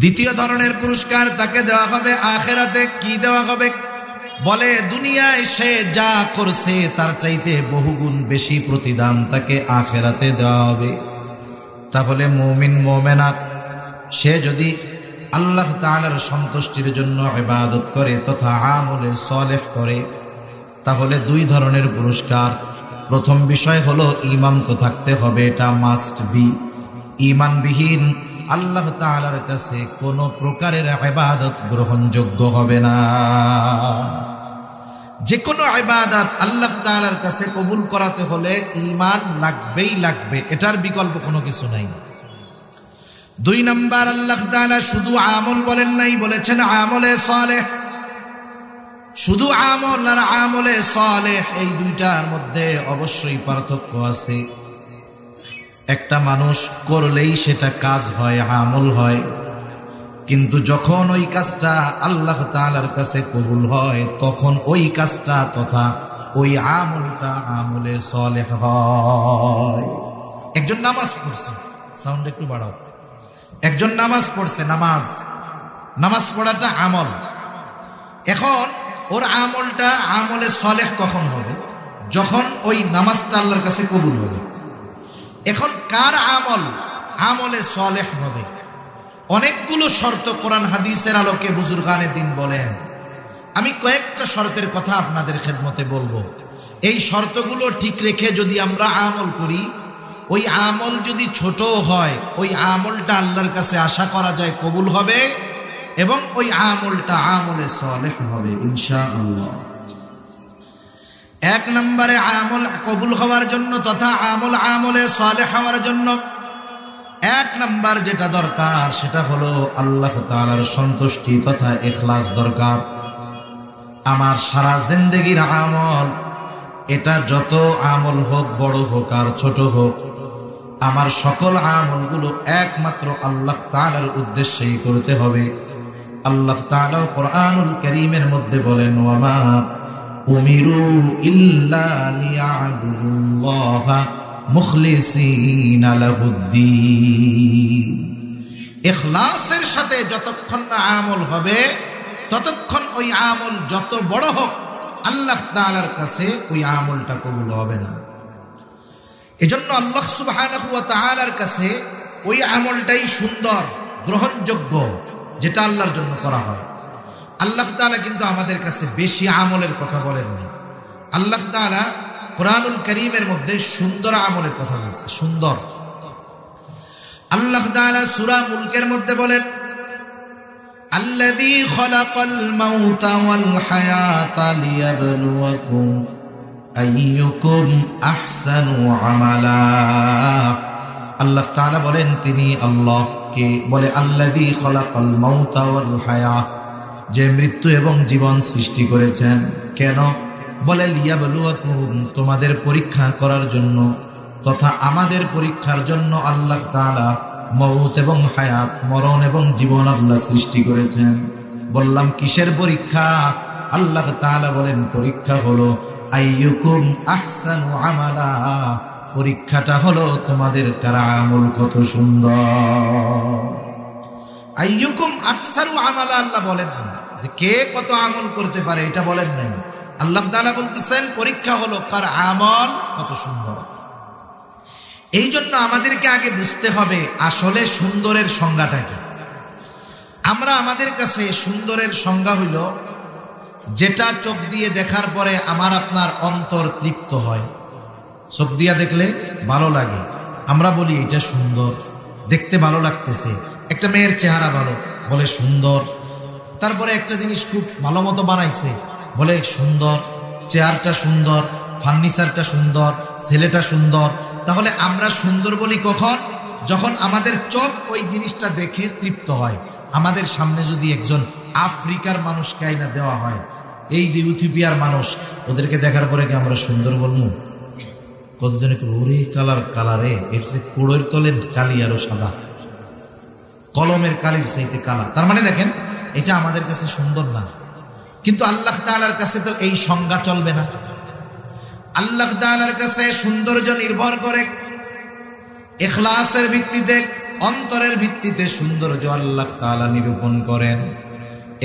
দ্বিতীয় ধরনের পুরস্কার তাকে দেওয়া হবে আখিরাতে। কি দেওয়া হবে? বলে দুনিয়ায় সে যা করছে তার চাইতে বহুগুণ বেশি প্রতিদান তাকে আখিরাতে দেওয়া হবে। তাহলে মুমিন মুমিনাত সে যদি আল্লাহ তাআলার সন্তুষ্টির জন্য ইবাদত করে তথা আমলে সালেহ করে, তাহলে দুই ধরনের পুরস্কার। প্রথম বিষয় হলো ঈমান তো থাকতে হবে, এটা মাস্ট বি। ঈমানবিহীন আল্লাহ তাআলার কাছে কোনো প্রকারের ইবাদত গ্রহণযোগ্য হবে না। যে কোনো ইবাদত আল্লাহ তাআলার কাছে কবুল করাতে হলে ঈমান লাগবেই লাগবে, এটার বিকল্প কোনো কিছু নাই। দুই নাম্বার, আল্লাহ তাআলা শুধু আমল বলেন নাই, বলেছেন আমলে সালেহ। শুধু আমল আর আমলে সালেহ এই দুইটার মধ্যে অবশ্যই পার্থক্য আছে। একটা মানুষ করলেই সেটা কাজ হয়, আমল হয়, কিন্তু যখন ওই কাজটা আল্লাহ তাআলার কাছে কবুল হয় তখন ওই কাজটা তথা ওই আমলটা আমলে সালেহ হয়। একজন নামাজ পড়ছে, সাউন্ড একটু বাড়াও। একজন নামাজ পড়ছে, নামাজ পড়াটা আমল। এখন ওর আমলটা আমলে সালেহ কখন হবে? যখন ওই নামাজটা আল্লাহর কাছে কবুল হবে। এখন কার আমল আমলে সালেহ হবে? অনেকগুলো শর্ত কোরআন হাদিসের আলোকে বুজুর্গানে দিন বলেন। আমি কয়েকটা শর্তের কথা আপনাদের খেদমতে বলবো। এই শর্তগুলো ঠিক রেখে যদি আমরা আমল করি, ওই আমল যদি ছোট হয় ওই আমলটা আল্লাহর কাছে আশা করা যায় কবুল হবে এবং ওই আমলটা আমলে সালেহ হবে ইনশাআল্লাহ। এক নম্বরে আমল কবুল হওয়ার জন্য তথা আমলে সালেহ হওয়ার জন্য এক নাম্বার যেটা দরকার সেটা হলো আল্লাহ তাআলার সন্তুষ্টি তথা ইখলাস দরকার। আমার সারা জিন্দেগির আমল, এটা যত আমল হোক, বড় হোক আর ছোট হোক, আমার সকল আমলগুলো একমাত্র আল্লাহ তাআলার উদ্দেশ্যেই করতে হবে। আল্লাহ তাআলা কোরআনুল কারীমের মধ্যে বলেন, ওয়ামা উমিরু ইল্লা লিয়াবুদুল্লাহা মুখলিসিনা লাহুদ্দীন। ইখলাসের সাথে যতক্ষণ না আমল হবে ততক্ষণ ওই আমল যত বড় হোক আল্লাহ তাআলার কাছে ওই আমলটা কবুল হবে না। এজন্য আল্লাহ সুবহানাহু ওয়া তাআলার কাছে ওই আমলটাই সুন্দর, গ্রহণযোগ্য, যেটা আল্লাহর জন্য করা হয়। আল্লাহ তাআলা কিন্তু আমাদের কাছে বেশি আমলের কথা বলেননি। আল্লাহ তাআলা কোরআনুল কারীমের মধ্যে সুন্দর আমলের কথা বলছে, সুন্দর। আল্লাহ তাআলা সূরা মুলকের মধ্যে বলেন, আল্লাযী খালাকাল মাউতা ওয়াল হায়াতা লিয়াবলুয়াকুম আইয়ুকুম আহসানু আমালা। আল্লাহ তাআলা বলেন তিনি আল্লাহ। কে বলে? আল্লাযী খালাকাল মাউতা ওয়াল হায়া, যে মৃত্যু এবং জীবন সৃষ্টি করেছেন। কেন? বলে লিয়াবলুয়াকুম, তোমাদের পরীক্ষা করার জন্য তথা আমাদের পরীক্ষার জন্য আল্লাহ তাআলা মউত এবং হায়াত, মরণ এবং জীবন আল্লাহ সৃষ্টি করেছেন। বললাম কিসের পরীক্ষা? আল্লাহ তাআলা বলেন পরীক্ষা হলো আইয়ুকুম আহসানু আমালা, পরীক্ষাটা হলো তোমাদের কার আমল কত সুন্দর। আইয়ুকুম আকসারু আমালা আল্লাহ বলেন যে কে কত আমল করতে পারে, এটা বলেন নাই। আল্লাহ তাআলা বলতেছেন পরীক্ষা হলো কার আমল কত সুন্দর। এই জন্য আমাদেরকে আগে বুঝতে হবে আসলে সুন্দরের সংজ্ঞাটা কি। আমরা আমাদের কাছে সুন্দরের সংজ্ঞা হইল যেটা চোখ দিয়ে দেখার পরে আমার আপনার অন্তর তৃপ্ত হয়। চোখ দিয়া দেখলে ভালো লাগে, আমরা বলি এটা সুন্দর, দেখতে ভালো লাগতেছে। একটা মেয়ের চেহারা ভালো, বলে সুন্দর। তারপরে একটা জিনিস খুব ভালো মতো বানাইছে, বলে সুন্দর, চেয়ারটা সুন্দর, ফার্নিচারটা সুন্দর, ছেলেটা সুন্দর। তাহলে আমরা সুন্দর বলি কখন? যখন আমাদের চোখ ওই জিনিসটা দেখে তৃপ্ত হয়। আমাদের সামনে যদি একজন আফ্রিকার মানুষকে আইনা দেওয়া হয়, এই যে ইথিওপিয়ার মানুষ, ওদেরকে দেখার পরে কি আমরা সুন্দর বলবো? কতজনে ওরে কালারে এর যে কোড়ের তলে কালি আরো সাদা, কলমের কালির চাইতে কালা। তার মানে দেখেন এটা আমাদের কাছে সুন্দর না। কিন্তু আল্লাহ তাআলার কাছে তো এই সংজ্ঞা চলবে না। আল্লাহ তাআলার কাছে সৌন্দর্য নির্ভর করে ইখলাসের ভিত্তিতে, অন্তরের ভিত্তিতে সৌন্দর্য আল্লাহ তাআলা নিরূপণ করেন।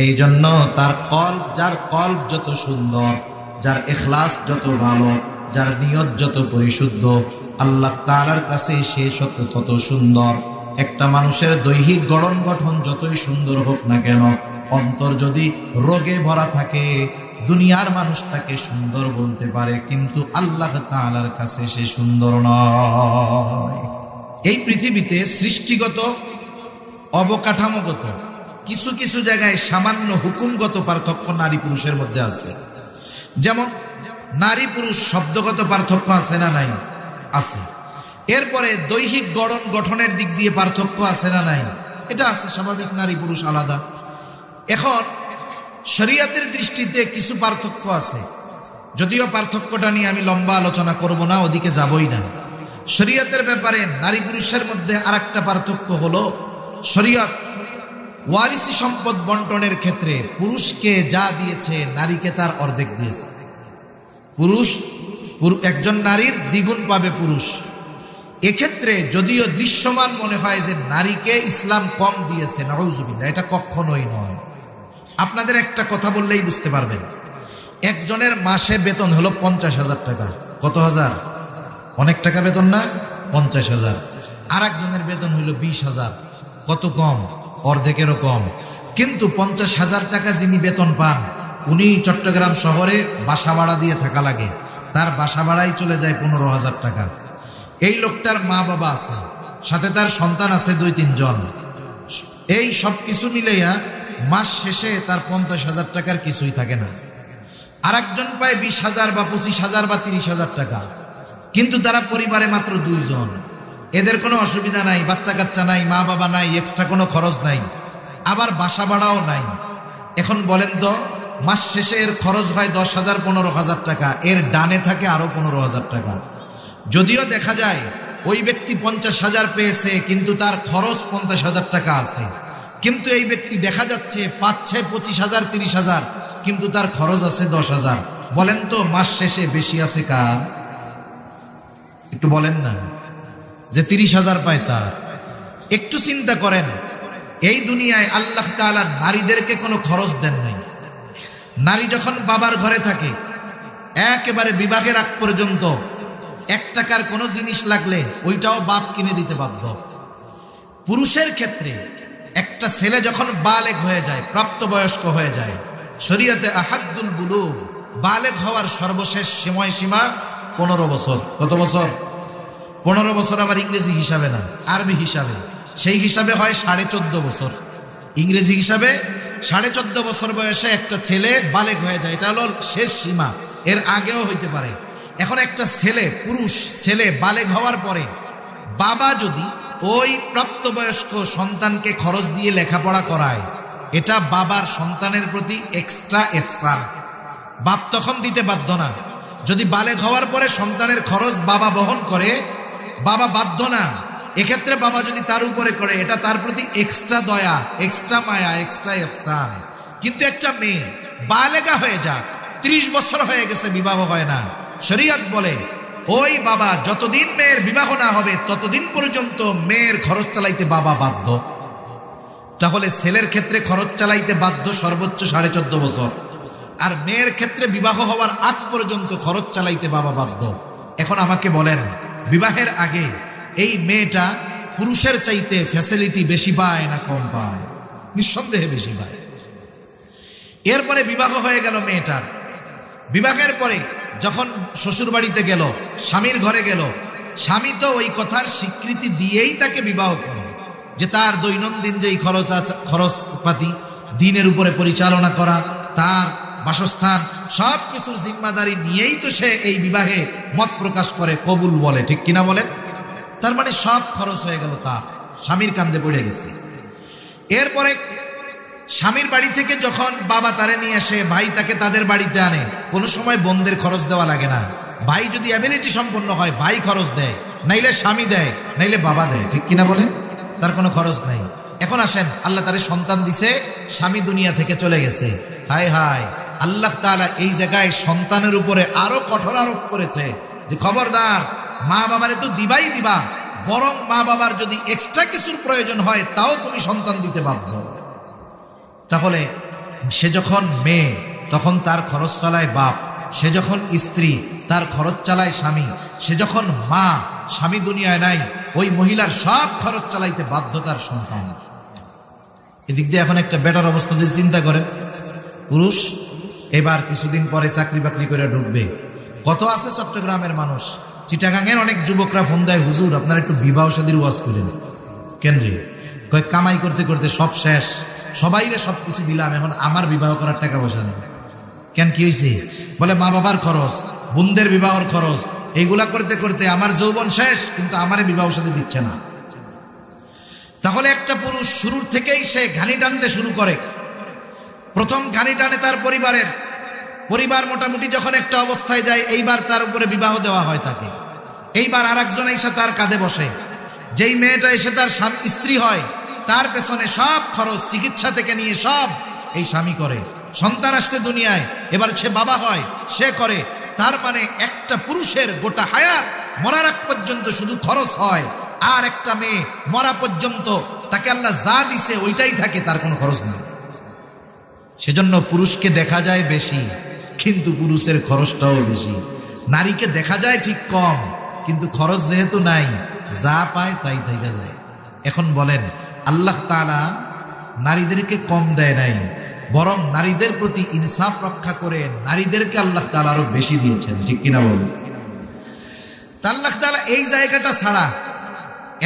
এই জন্য তার কলব, যার কলব যত সুন্দর, যার ইখলাস যত ভালো, যার নিয়ত যত পরিশুদ্ধ, আল্লাহ তাআলার কাছে সে তত সুন্দর। একটা মানুষের দৈহিক গঠন যতই সুন্দর হোক না কেন, অন্তর যদি রোগে ভরা থাকে, দুনিয়ার মানুষ তাকে সুন্দর বলতে পারে, কিন্তু আল্লাহ তাআলার কাছে সে সুন্দর নয়। এই পৃথিবীতে সৃষ্টিগত, অবকাঠামোগত কিছু কিছু জায়গায় সামান্য হুকুমগত পার্থক্য নারী পুরুষের মধ্যে আছে। যেমন নারী পুরুষ শব্দগত পার্থক্য আছে না নাই? আছে। এরপরে দৈহিক গঠনের দিক দিয়ে পার্থক্য আছে না নাই? এটা আছে, স্বাভাবিক, নারী পুরুষ আলাদা। এখন শরীয়তের দৃষ্টিতে কিছু পার্থক্য আছে, যদিও পার্থক্যটা নিয়ে আমি লম্বা আলোচনা করব না, ওদিকে যাবই না। শরীয়তের ব্যাপারে নারী পুরুষের মধ্যে আরেকটা পার্থক্য হলো, শরীয়ত ওয়ারিসি সম্পদ বন্টনের ক্ষেত্রে পুরুষকে যা দিয়েছে নারীকে তার অর্ধেক দিয়েছে। একজন নারীর দ্বিগুণ পাবে পুরুষ। এক্ষেত্রে যদিও দৃশ্যমান মনে হয় যে নারীকে ইসলাম কম দিয়েছে, নাউজুবিল্লাহ, এটা কখনোই নয়। আপনাদের একটা কথা বললেই বুঝতে পারবেন। একজনের মাসে বেতন হলো 50,000 টাকা। কত হাজার? অনেক টাকা বেতন না? 50,000। আর একজনের বেতন হইল 20,000। কত কম? অর্ধেকেরও কম। কিন্তু 50,000 টাকা যিনি বেতন পান, উনি চট্টগ্রাম শহরে বাসা ভাড়া দিয়ে থাকা লাগে, তার বাসা ভাড়াই চলে যায় 15,000 টাকা। এই লোকটার মা বাবা আছে, সাথে তার সন্তান আছে 2-3 জন। এই সব কিছু মিলাইয়া মাস শেষে তার 50,000 টাকার কিছুই থাকে না। আর একজন পায় 20,000 বা 25,000 বা 30,000 টাকা, কিন্তু তারা পরিবারে মাত্র 2 জন। এদের কোনো অসুবিধা নাই, বাচ্চা কাচ্চা নাই, মা বাবা নাই, এক্সট্রা কোনো খরচ নাই, আবার বাসা ভাড়াও নাই। এখন বলেন তো, মাস শেষে এর খরচ হয় 10,000 15,000 টাকা, এর ডানে থাকে আরো 15,000 টাকা। যদিও দেখা যায় ওই ব্যক্তি 50,000 পেয়েছে, কিন্তু তার খরচ 50,000 টাকা আছে, কিন্তু এই ব্যক্তি দেখা যাচ্ছে পাচ্ছে 25,000 30,000, কিন্তু তার খরচ আছে 10,000। বলেন তো মাস শেষে বেশি আছে কার? একটু বলেন না, যে 30,000 পায় তার। একটু চিন্তা করেন, এই দুনিয়ায় আল্লাহ তাআলা নারীদেরকে কোনো খরচ দেন নাই। নারী যখন বাবার ঘরে থাকে, একেবারে বিবাহের আগ পর্যন্ত 1 টাকার কোনো জিনিস লাগলে ওইটাও বাপ কিনে দিতে বাধ্য। পুরুষের ক্ষেত্রে একটা ছেলে যখন বালেগ হয়ে যায়, প্রাপ্তবয়স্ক হয়ে যায়, শরীয়তে আহাদ্দুল বুলুগ, বালেগ হওয়ার সর্বশেষ সময়সীমা 15 বছর। কত বছর? 15 বছর। আবার ইংরেজি হিসাবে না, আরবি হিসাবে। সেই হিসাবে হয় 14.5 বছর। ইংরেজি হিসাবে 14.5 বছর বয়সে একটা ছেলে বালেগ হয়ে যায়, এটা হলো শেষ সীমা, এর আগেও হইতে পারে। এখন একটা ছেলে, পুরুষ ছেলে বালেগ হওয়ার পরে বাবা যদি ওই প্রাপ্তবয়স্ক সন্তানকে খরচ দিয়ে লেখাপড়া করায়, এটা বাবার সন্তানের প্রতি এক্সট্রা এহসান। বাপ তখন দিতে বাধ্য না। যদি বালেগ হওয়ার পরে সন্তানের খরচ বাবা বহন করে, বাবা বাধ্য না। এক্ষেত্রে বাবা যদি তার উপরে করে, এটা তার প্রতি এক্সট্রা দয়া, এক্সট্রা মায়া, এক্সট্রা ইহসান। কিন্তু একটা মেয়ে বালেগা হয়ে যাক, 30 বছর হয়ে গেছে, বিবাহ হয় না, শরীয়ত বলে ওই বাবা যতদিন মেয়ের বিবাহ না হবে ততদিন পর্যন্ত মেয়ের খরচ চালাইতে বাবা বাধ্য। তাহলে ছেলের ক্ষেত্রে খরচ চালাইতে বাধ্য সর্বোচ্চ 14.5 বছর, আর মেয়ের ক্ষেত্রে বিবাহ হওয়ার আগ পর্যন্ত খরচ চালাইতে বাবা বাধ্য। এখন আমাকে বলেন, বিবাহের আগে এই মেয়েটা পুরুষের চাইতে ফ্যাসিলিটি বেশি পায় না কম পায়? নিঃসন্দেহে বেশি পায়। এরপরে বিবাহ হয়ে গেল মেয়েটার। বিবাহের পরে যখন শ্বশুর বাড়িতে গেল, স্বামীর ঘরে গেল, স্বামী তো ওই কথার স্বীকৃতি দিয়েই তাকে বিবাহ করে, যে তার দৈনন্দিন যেই খরচপাতি, দিনের উপরে পরিচালনা করা, তার বাসস্থান, সব কিছুর জিম্মাদারি নিয়েই তো সে এই বিবাহে মত প্রকাশ করে, কবুল বলে। ঠিক কিনা বলেন? তার মানে সব খরচ হয়ে গেল, তার স্বামীর কান্দে পড়ে গেছে। এরপরে স্বামীর বাড়ি থেকে যখন বাবা তারে নিয়ে আসে, ভাই তাকে তাদের বাড়িতে আনে, কোনো সময় বোনদের খরচ দেওয়া লাগে না। ভাই যদি অ্যাবিলিটি সম্পন্ন হয়, ভাই খরচ দেয়, নাইলে স্বামী দেয়, নাইলে বাবা দেয়। ঠিক কিনা বলেন? তার কোনো খরচ নাই। এখন আসেন, আল্লাহ তারে সন্তান দিছে, স্বামী দুনিয়া থেকে চলে গেছে। হায় হায়, আল্লাহ তাআলা এই জায়গায় সন্তানের উপরে আরো কঠোর আরোপ করেছে যে খবরদার, মা বাবারে তো দিবাই দিবা, বরং মা বাবার যদি এক্সট্রা কিছুর প্রয়োজন হয় তাও তুমি সন্তান দিতে বাধ্য। তাহলে সে যখন মেয়ে তখন তার খরচ চালায় বাপ, সে যখন স্ত্রী তার খরচ চালায় স্বামী, সে যখন মা স্বামী দুনিয়ায় নাই ওই মহিলার সব খরচ চালাইতে বাধ্য তার সন্তান। এদিক দিয়ে এখন একটা বেটার অবস্থা দিয়ে চিন্তা করেন, পুরুষ এবার কিছুদিন পরে চাকরি বাকরি করে ঢুকবে। কত আছে চট্টগ্রামের মানুষ, চিটাগাঙের অনেক যুবকরা ফোন দেয়, হুজুর আপনারা একটু বিবাহ শাদীর ওয়াজ করেন। কেন রে? কয় কামাই করতে করতে সব শেষ, সবাইরে সব কিছু দিলাম, এখন আমার বিবাহ করার টাকা পয়সা নেই। কেন, কি হয়েছে? বলে মা বাবার খরচ, বোনদের বিবাহর খরচ, এইগুলা করতে করতে আমার যৌবন শেষ, কিন্তু আমারে বিবাহ শাদী দিচ্ছে না। তাহলে একটা পুরুষ শুরুর থেকেই সে ঘানি টানতে শুরু করে। প্রথম ঘানি টানে তার পরিবার মোটামুটি যখন একটা অবস্থায় যায়, এইবার তার উপরে বিবাহ দেওয়া হয় তাকে। এইবার আর একজন এসে তার কাঁধে বসে। যেই মেয়েটা এসে তার স্ত্রী হয়, তার পেছনে সব খরচ চিকিৎসা থেকে নিয়ে সব এই স্বামী করে। সন্তান আসতে দুনিয়ায়, এবার সে বাবা হয়, সে করে। তার মানে একটা পুরুষের গোটা হায়াত মরার আগ পর্যন্ত শুধু খরচ হয়, আর একটা মেয়ে মরা পর্যন্ত তাকে আল্লাহ যা দিছে ওইটাই থাকে, তার কোনো খরচ নেই। সেজন্য পুরুষকে দেখা যায় বেশি, কিন্তু পুরুষের খরচটাও বেশি। নারীকে দেখা যায় ঠিক কম, কিন্তু খরচ যেহেতু নাই, যা পায় তাই থেকে যায়। এখন বলেন, আল্লাহ তাআলা নারীদেরকে কম দেয় নাই, বরং নারীদের প্রতি ইনসাফ রক্ষা করে নারীদেরকে আল্লাহ তাআলা আরো বেশি দিয়েছেন, ঠিক কিনা বলুন? তা আল্লাহ তাআলা এই জায়গাটা ছাড়া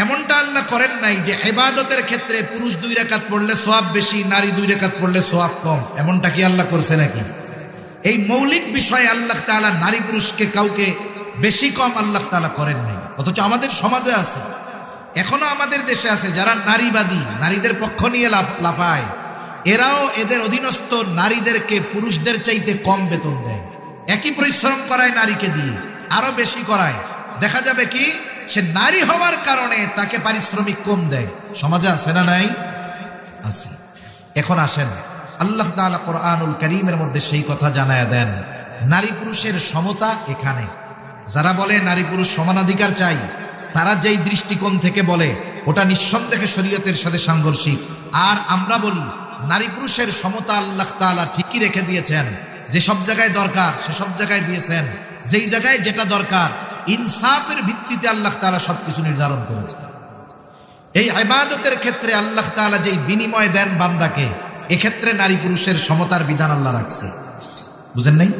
এমনটা আল্লাহ করেন নাই যে ইবাদতের ক্ষেত্রে পুরুষ 2 রাকাত পড়লে সওয়াব বেশি, নারী 2 রাকাত পড়লে সওয়াব কম। এমনটা কি আল্লাহ করছে নাকি? এই মৌলিক বিষয়ে আল্লাহ তাআলা নারী পুরুষকে কাউকে বেশি কম আল্লাহ তাআলা করেন নাই। অথচ আমাদের সমাজে আছে, এখনো আমাদের দেশে আছে যারা নারীবাদী, নারীদের পক্ষ নিয়ে লাফায়। এরাও এদের অধীনস্থ নারীদেরকে পুরুষদের চাইতে কম বেতন দেয়, একই পরিশ্রম করায় নারীকে দিয়ে আরো বেশি করায়। দেখা যাবে কি সে নারী হওয়ার কারণে তাকে পারিশ্রমিক কম দেয়। সমাজে আছে না নাই? আছে। এখন আসেন, আল্লাহ তাআলা কোরআনুল কারীমের মধ্যে সেই কথা জানায়া দেন, নারী পুরুষের সমতা এখানে। যারা বলে নারী পুরুষ সমানাধিকার চাই, তারা যেই দৃষ্টিকোণ থেকে বলে ওটা নিঃসন্দেহে শরীয়তের সাথে সাংঘর্ষিক। আর আমরা বলি নারী পুরুষের সমতা আল্লাহ তাআলা ঠিকই রেখে দিয়েছেন, যে সব জায়গায় দরকার সে সব জায়গায় দিয়েছেন, যেই জায়গায় যেটা দরকার ইনসাফের ভিত্তিতে আল্লাহ তাআলা সবকিছু নির্ধারণ করেছেন। এই ইবাদতের ক্ষেত্রে আল্লাহ তাআলা যেই বিনিময় দেন বান্দাকে, এক্ষেত্রে নারী পুরুষের সমতার বিধান আল্লাহ রাখছে। বুঝেন নাই?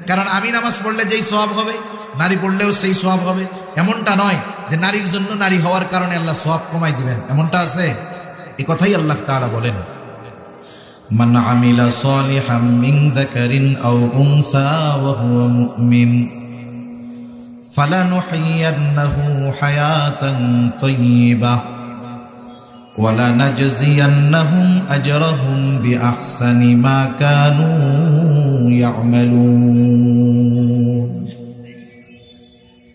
কারণ আমি নামাজ পড়লে যেই সওয়াব হবে, নারী পড়লেও সেই সওয়াব হবে, এমনটা নয় যে নারীর জন্য নারী হওয়ার কারণে আল্লাহ সওয়াব কমাই দিবেন, এমনটা আছে? এই কথাই আল্লাহ তাআলা বলেন, মান আমিলা সালিহাম মিন যাকারিন আও উনসা ওয়া হুয়া মুমিন ফালানুহয়িয়ান্নাহু হায়াতান তাইয়্যিবাহ ওয়া লানাজজিয়ান্নাহুম আজরাহুম বিআহসানি মা কানু ইয়ামালুন।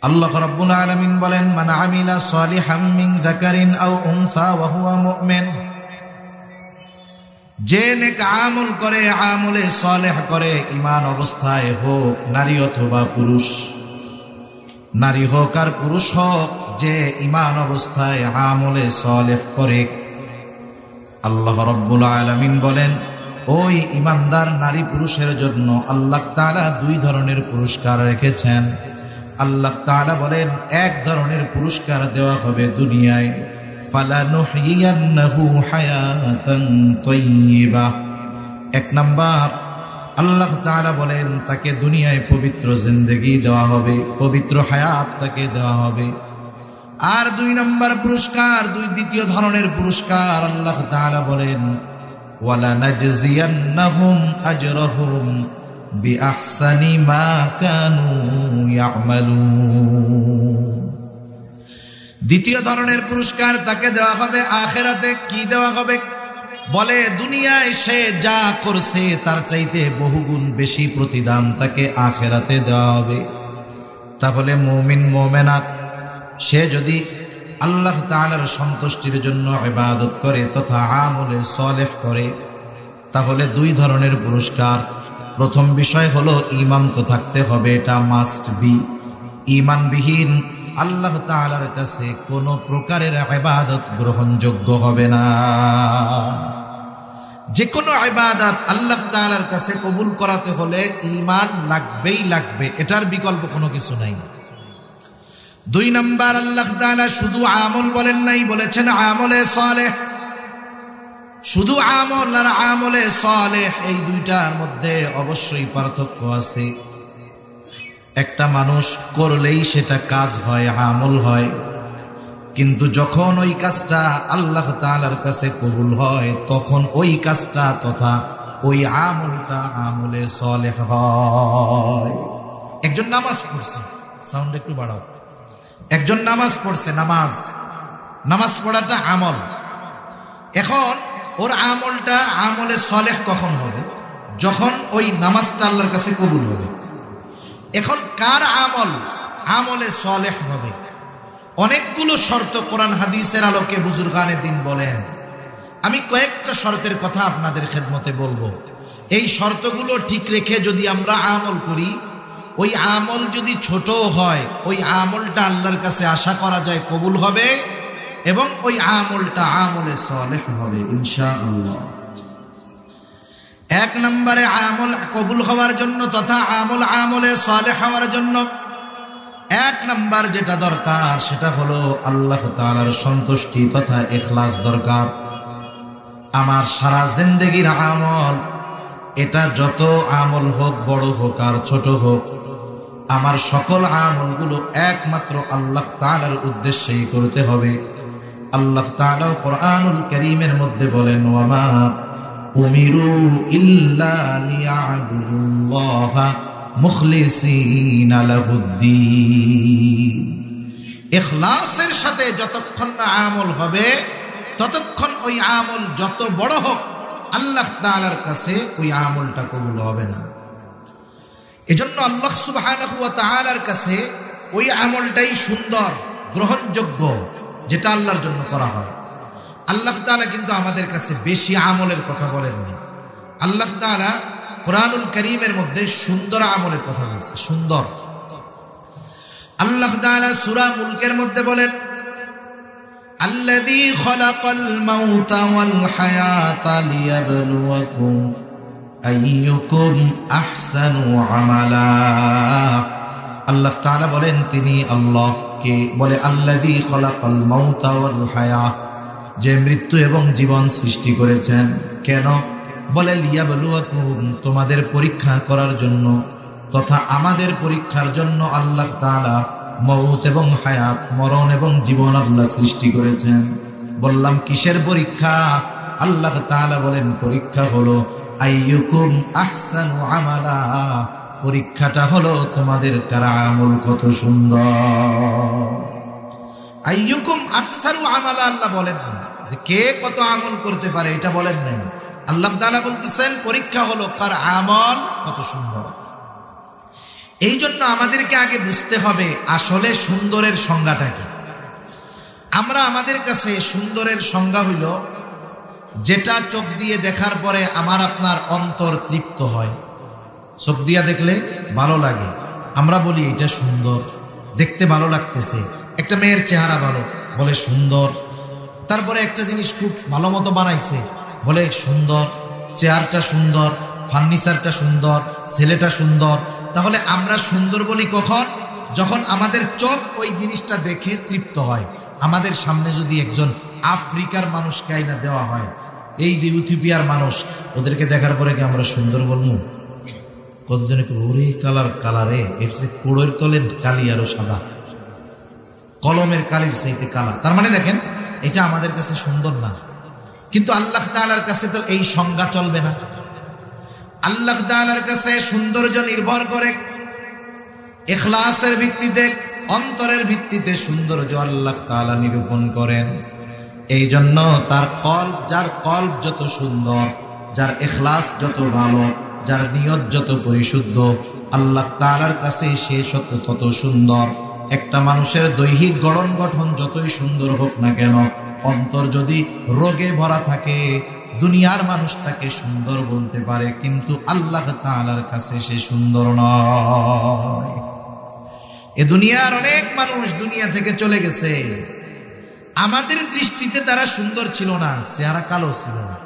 আল্লাহ রাব্বুল আলামিন বলেন, মান আমিলা সালিহাম মিন যাকারিন আও উনসা ওয়া হুয়া মুমিন, যে নেক আমল করে, আমলে সালেহ করে, ঈমান অবস্থায় হোক নারী অথবা পুরুষ, নারী হোক আর পুরুষ হোক, যে ঈমান অবস্থায় আমলে সালেহ করে, আল্লাহ রাব্বুল আলামিন বলেন ওই ঈমানদার নারী পুরুষের জন্য আল্লাহ তাআলা 2 ধরনের পুরস্কার রেখেছেন। আল্লাহ তাআলা বলেন এক ধরনের পুরস্কার দেওয়া হবে দুনিয়ায়, ফালানুহয়িয়ান্নাহু হায়াতান তাইয়্যিবাহ। 1 নাম্বার আল্লাহ তাআলা বলেন তাকে দুনিয়ায় পবিত্র জিন্দেগি দেওয়া হবে, পবিত্র হায়াত তাকে দেওয়া হবে। আর 2 নাম্বার পুরস্কার, দ্বিতীয় ধরনের পুরস্কার আল্লাহ তাআলা বলেন ওয়ালা নাজজিয়ান্নাহুম আজরাহুম বিআহসানি মা কানু ইয়ামালুন। দ্বিতীয় ধরনের পুরস্কার তাকে দেওয়া হবে আখিরাতে। কি দেওয়া হবে? বলে দুনিয়ায় সে যা করছে তার চাইতে বহুগুণ বেশি প্রতিদান তাকে আখিরাতে দেওয়া হবে। তাহলে মুমিন মুমিনাত সে যদি আল্লাহ তাআলার সন্তুষ্টির জন্য ইবাদত করে তথা আমলে সালেহ করে, তাহলে 2 ধরনের পুরস্কার। প্রথম বিষয় হলো ঈমান তো থাকতে হবে, এটা মাস্ট বি। ঈমানবিহীন আল্লাহ তাআলার কাছে কোনো প্রকারের ইবাদত গ্রহণযোগ্য হবে না। যে কোনো ইবাদত আল্লাহ তাআলার কাছে কবুল করাতে হলে ঈমান লাগবেই লাগবে, এটার বিকল্প কোনো কিছু নাই। 2 নাম্বার, আল্লাহ তাআলা শুধু আমল বলেন নাই, বলেছেন আমলে সালেহ। শুধু আমল আর আমলে সালেহ এই দুইটার মধ্যে অবশ্যই পার্থক্য আছে। একটা মানুষ করলেই সেটা কাজ হয়, আমল হয়, কিন্তু যখন ওই কাজটা আল্লাহ তাআলার কাছে কবুল হয় তখন ওই কাজটা তথা ওই আমলটা আমলে সালেহ হয়। একজন নামাজ পড়ছে, সাউন্ড একটু বাড়াও। একজন নামাজ পড়ছে, নামাজ পড়াটা আমল। এখন ওর আমলটা আমলে সালেহ কখন হবে? যখন ওই নামাজটা আল্লাহর কাছে কবুল হবে। এখন কার আমল আমলে সালেহ হবে? অনেকগুলো শর্ত কোরআন হাদিসের আলোকে বুজুর্গানে দিন বলেন। আমি কয়েকটা শর্তের কথা আপনাদের খেদমতে বলবো। এই শর্তগুলো ঠিক রেখে যদি আমরা আমল করি, ওই আমল যদি ছোট হয় ওই আমলটা আল্লাহর কাছে আশা করা যায় কবুল হবে এবং ওই আমলটা আমলে সালেহ হবে ইনশাআল্লাহ। 1 নম্বরে আমল কবুল হওয়ার জন্য তথা আমলে সালেহ হওয়ার জন্য 1 নাম্বার যেটা দরকার সেটা হলো আল্লাহ তাআলার সন্তুষ্টি তথা ইখলাস দরকার। আমার সারা জিন্দেগির আমল, এটা যত আমল হোক, বড় হোক আর ছোট হোক, আমার সকল আমলগুলো একমাত্র আল্লাহ তাআলার উদ্দেশ্যেই করতে হবে। আল্লাহ তাআলা কোরআনুল কারীমের মধ্যে বলেন, ওয়ামা উমিরু ইল্লা লিয়াবুদুল্লাহা মুখলিসিনা লাহুদ্দীন। ইখলাসের সাথে যতক্ষণ না আমল হবে ততক্ষণ ওই আমল যত বড় হোক আল্লাহ তাআলার কাছে ওই আমলটা কবুল হবে না। এজন্য আল্লাহ সুবহানাহু ওয়া তাআলার কাছে ওই আমলটাই সুন্দর, গ্রহণযোগ্য, যেটা আল্লাহর জন্য করা হয়। আল্লাহ তাআলা কিন্তু আমাদের কাছে বেশি আমলের কথা বলেননি। আল্লাহ তাআলা কোরআনুল কারীমের মধ্যে সুন্দর আমলের কথা বলছে, সুন্দর। আল্লাহ তাআলা সূরা মুলকের মধ্যে বলেন, আল্লাযী খালাকাল মাউতা ওয়াল হায়াতা লিয়াবলুয়াকুম আইয়ুকুম আহসানু আমালা। আল্লাহ তাআলা বলেন তিনি আল্লাহ। কে বলে? আল্লাযী খালাকাল মাউতা ওয়াল হায়া, যে মৃত্যু এবং জীবন সৃষ্টি করেছেন। কেন? বলে লিয়াবলুয়াকুম, তোমাদের পরীক্ষা করার জন্য তথা আমাদের পরীক্ষার জন্য আল্লাহ তাআলা মউত এবং হায়াত, মরণ এবং জীবন আল্লাহ সৃষ্টি করেছেন। বললাম কিসের পরীক্ষা? আল্লাহ তাআলা বলেন পরীক্ষা হলো আইয়ুকুম আহসানু আমালা, পরীক্ষাটা হলো তোমাদের কার আমল কত সুন্দর। আইয়ুকুম আকসারু আমালা, আল্লাহ বলেন যে কে কত আমল করতে পারে এটা বলেন নাই। আল্লাহ তাআলা বলতেছেন পরীক্ষা হলো কার আমল কত সুন্দর। এই জন্য আমাদেরকে আগে বুঝতে হবে আসলে সুন্দরের সংজ্ঞাটা কি। আমরা আমাদের কাছে সুন্দরের সংজ্ঞা হইল যেটা চোখ দিয়ে দেখার পরে আমার আপনার অন্তর তৃপ্ত হয়। চোখ দিয়ে দেখলে ভালো লাগে, আমরা বলি এটা সুন্দর, দেখতে ভালো লাগতেছে। একটা মেয়ের চেহারা ভালো, বলে সুন্দর। তারপরে একটা জিনিস খুব ভালো মতো বানাইছে, বলে সুন্দর, চেয়ারটা সুন্দর, ফার্নিচারটা সুন্দর, ছেলেটা সুন্দর। তাহলে আমরা সুন্দর বলি কখন? যখন আমাদের চোখ ওই জিনিসটা দেখে তৃপ্ত হয়। আমাদের সামনে যদি একজন আফ্রিকার মানুষকে আইনা দেওয়া হয়, এই যে ইথিওপিয়ার মানুষ, ওদেরকে দেখার পরে কি আমরা সুন্দর বলবো? কতজনে ওরে কালারে এর যে কোড়ের তলে কালি আরো সাদা, কলমের কালির চাইতে কালা। তার মানে দেখেন এটা আমাদের কাছে সুন্দর না। কিন্তু আল্লাহ তাআলার কাছে তো এই সংজ্ঞা চলবে না। আল্লাহ তাআলার কাছে সৌন্দর্য নির্ভর করে ইখলাসের ভিত্তিতে, অন্তরের ভিত্তিতে সৌন্দর্য আল্লাহ তাআলা নিরূপণ করেন। এই জন্য তার কলব, যার কলব যত সুন্দর, যার ইখলাস যত ভালো, যার নিয়ত যত পরিশুদ্ধ, আল্লাহ তাআলার কাছে সে তত সুন্দর। একটা মানুষের দৈহিক গঠন যতই সুন্দর হোক না কেন, অন্তর যদি রোগে ভরা থাকে, দুনিয়ার মানুষ তাকে সুন্দর বলতে পারে, কিন্তু আল্লাহ তাআলার কাছে সে সুন্দর নয়। এ দুনিয়ার অনেক মানুষ দুনিয়া থেকে চলে গেছে, আমাদের দৃষ্টিতে তারা সুন্দর ছিল না, চেহারা কালো ছিল না,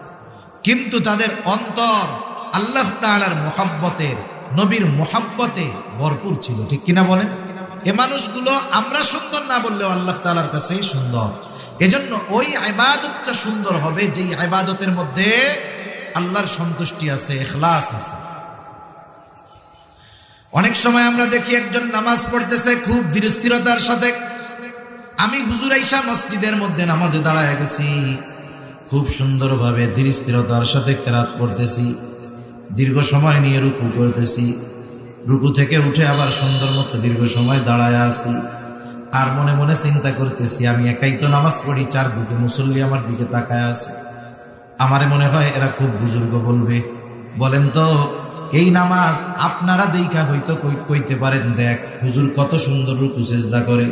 কিন্তু তাদের অন্তর আল্লাহ তাআলার মুহাব্বতের, নবীর মুহাব্বতে ভরপুর ছিল। ঠিক কিনা বলেন? এ মানুষগুলো আমরা সুন্দর না বললেও আল্লাহ তাআলার কাছে সুন্দর। এজন্য ওই ইবাদতটা সুন্দর হবে যেই ইবাদতের মধ্যে আল্লাহর সন্তুষ্টি আছে, ইখলাস আছে। অনেক সময় আমরা দেখি একজন নামাজ পড়তেছে খুব ধীরস্থিরতার সাথে, আমি হুজুর আইসা মসজিদের মধ্যে নামাজে দাঁড়ায় গেছি, খুব সুন্দরভাবে ধীরস্থিরতার সাথে কেরাত পড়তেছি, দীর্ঘ সময় নিয়ে রুকু করতেছি, রুকু থেকে উঠে আবার সুন্দর মতো দীর্ঘ সময় দাঁড়ায় আছি, আর মনে মনে চিন্তা করতেছি আমি একাই তো নামাজ পড়ি, চারদিকে মুসল্লি আমার দিকে তাকায় আছে, আমারে মনে হয় এরা খুব বুজুর্গ বলবে। বলেন তো এই নামাজ আপনারা দেখা হয়তো কইতে পারেন, দেখ হুজুর কত সুন্দর রুকু সিজদা করে,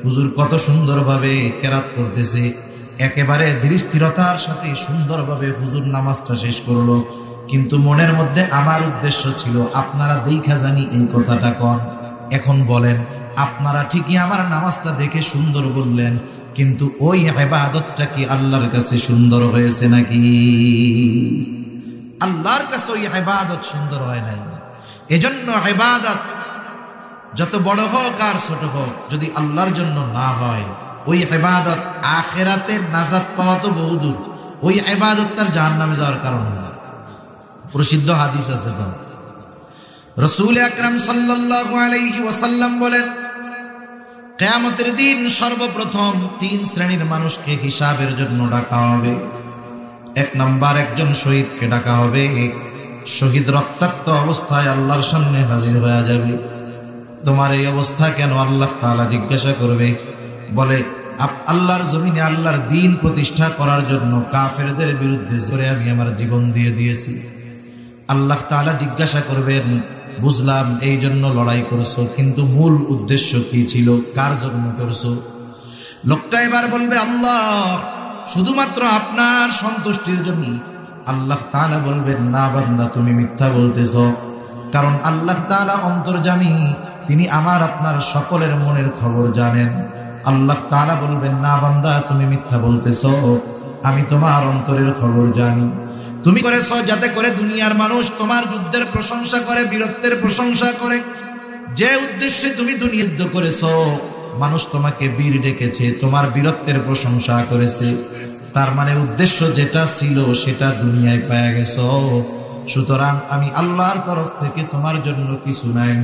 হুজুর কত সুন্দরভাবে কেরাত করতেছে, একেবারে ধীরস্থিরতার সাথে সুন্দরভাবে হুজুর নামাজটা শেষ করলো, কিন্তু মনের মধ্যে আমার উদ্দেশ্য ছিল আপনারা দেখা জানি এই কথাটা কন। এখন বলেন আপনারা ঠিকই আমার নামাজটা দেখে সুন্দর বললেন, কিন্তু ওই ইবাদতটা কি আল্লাহর কাছে সুন্দর হয়েছে নাকি? আল্লাহর কাছে ওই ইবাদত সুন্দর হয় নাই। এজন্য ইবাদত যত বড় হোক আর ছোট হোক, যদি আল্লাহর জন্য না হয় ওই ইবাদত আখিরাতে নাজাত পাওয়া তো বহুদূর, ওই ইবাদত তার জাহান্নামে যাওয়ার কারণ হয়। প্রসিদ্ধ হাদিস আছে তো, রাসূল আকরাম সাল্লাল্লাহু আলাইহি ওয়াসাল্লাম বলেন, কিয়ামতের দিন সর্বপ্রথম তিন শ্রেণীর মানুষকে হিসাবের জন্য ডাকা হবে। এক নাম্বার একজন শহীদকে ডাকা হবে, শহীদ রক্তাক্ত অবস্থায় আল্লাহর সামনে হাজির হয়ে যাবে। তোমার এই অবস্থা কেন? আল্লাহ তাআলা জিজ্ঞাসা করবে, বলে আল্লাহর জমিনে আল্লাহর দ্বীন প্রতিষ্ঠা করার জন্য কাফেরদের বিরুদ্ধে করে আমি আমার জীবন দিয়ে দিয়েছি। আল্লাহ তাআলা জিজ্ঞাসা করবেন, বুঝলাম এই জন্য লড়াই করছো, কিন্তু মূল উদ্দেশ্য কি ছিল, কার জন্য করছো? লোকটা এবার বলবে, আল্লাহ, শুধুমাত্র আপনার সন্তুষ্টির জন্য। আল্লাহ তাআলা বলবেন, না বান্দা, তুমি মিথ্যা বলতেছ, কারণ আল্লাহ তাআলা অন্তর্যামী, তিনি আমার আপনার সকলের মনের খবর জানেন। আল্লাহ তাআলা বলবেন, না বান্দা, তুমি মিথ্যা বলতেছ, আমি তোমার অন্তরের খবর জানি। তুমি করেছো যাতে করে দুনিয়ার মানুষ তোমার যুদ্ধের প্রশংসা করে, বীরত্বের প্রশংসা করে। যে উদ্দেশ্যে তুমি দুনিয়া যুদ্ধ করেছো, মানুষ তোমাকে বীর ডেকেছে, তোমার বীরত্বের প্রশংসা করেছে, তার মানে উদ্দেশ্য যেটা ছিল সেটা দুনিয়ায় পেয়ে গেছো। সুতরাং আমি আল্লাহর তরফ থেকে তোমার জন্য কিছু নাই,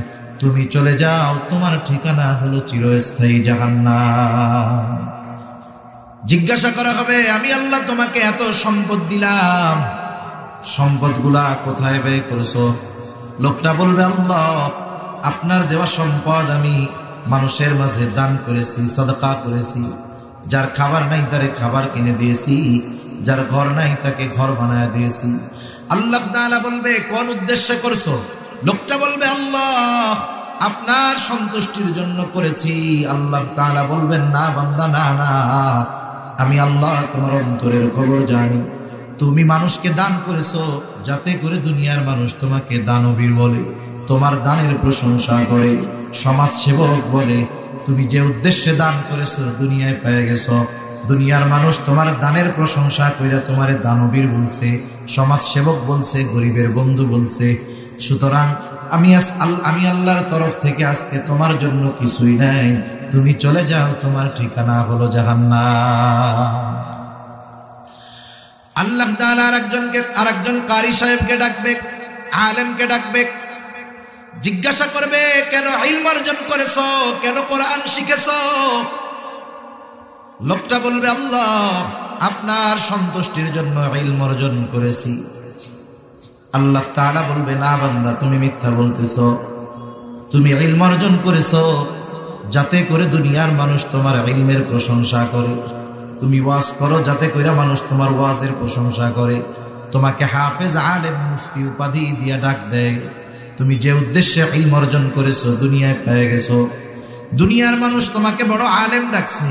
তুমি চলে যাও, তোমার ঠিকানা হলো চিরস্থায়ী জাহান্নাম। জিজ্ঞাসা করা হবে, আমি আল্লাহ তোমাকে এত সম্পদ দিলাম, সম্পদগুলা কোথায় ব্যয় করেছো? লোকটা বলবে, আল্লাহ, আপনার দেওয়া সম্পদ আমি মানুষের মাঝে দান করেছি, সাদকা করেছি, যার খাবার নাই তারে খাবার কিনে দিয়েছি, যার ঘর নাই তাকে ঘর বানায় দিয়েছি। আল্লাহ তাআলা বলবে, কোন উদ্দেশ্যে করছো? লোকটা বলবে, আল্লাহ, আপনার সন্তুষ্টির জন্য করেছি। আল্লাহ তাআলা বলবেন, না বান্দা, না না, আমি আল্লাহ তোমার অন্তরের খবর জানি। তুমি মানুষকে দান করেছো যাতে করে দুনিয়ার মানুষ তোমাকে দানবীর বলে, তোমার দানের প্রশংসা করে, সমাজ সেবক বলে। তুমি যে উদ্দেশ্যে দান করেছো দুনিয়ায় পেয়ে গেছো, দুনিয়ার মানুষ তোমার দানের প্রশংসা কইরা তোমারে দানবীর বলছে, সমাজ সেবক বলছে, গরিবের বন্ধু বলছে। সুতরাং আমি আল্লাহর তরফ থেকে আজকে তোমার জন্য কিছুই নাই, তুমি চলে যাও, তোমার ঠিকানা হলো জাহান্নাম। আল্লাহ তাআলা আরেকজন কারি সাহেবকে ডাকবে, আলেমকে ডাকবে, জিজ্ঞাসা করবে, কেন ইলম অর্জন করেছো, কেন কোরআন শিখেছো? লোকটা বলবে, আল্লাহ, আপনার সন্তুষ্টির জন্য ইলম অর্জন করেছি। আল্লাহ তাআলা বলবে, না বান্দা, তুমি মিথ্যা বলতেছো, তুমি ইলম অর্জন করেছো যাতে করে দুনিয়ার মানুষ তোমার ইলমের প্রশংসা করে, তুমি ওয়াজ করো যাতে করে মানুষ তোমার ওয়াজের প্রশংসা করে, তোমাকে হাফেজ, আলেম, মুফতি উপাধি দিয়া ডাক দেয়। তুমি যে উদ্দেশ্যে ইলম অর্জন করেছো দুনিয়ায় পেয়ে গেছো, দুনিয়ার মানুষ তোমাকে বড় আলেম ডাকছে,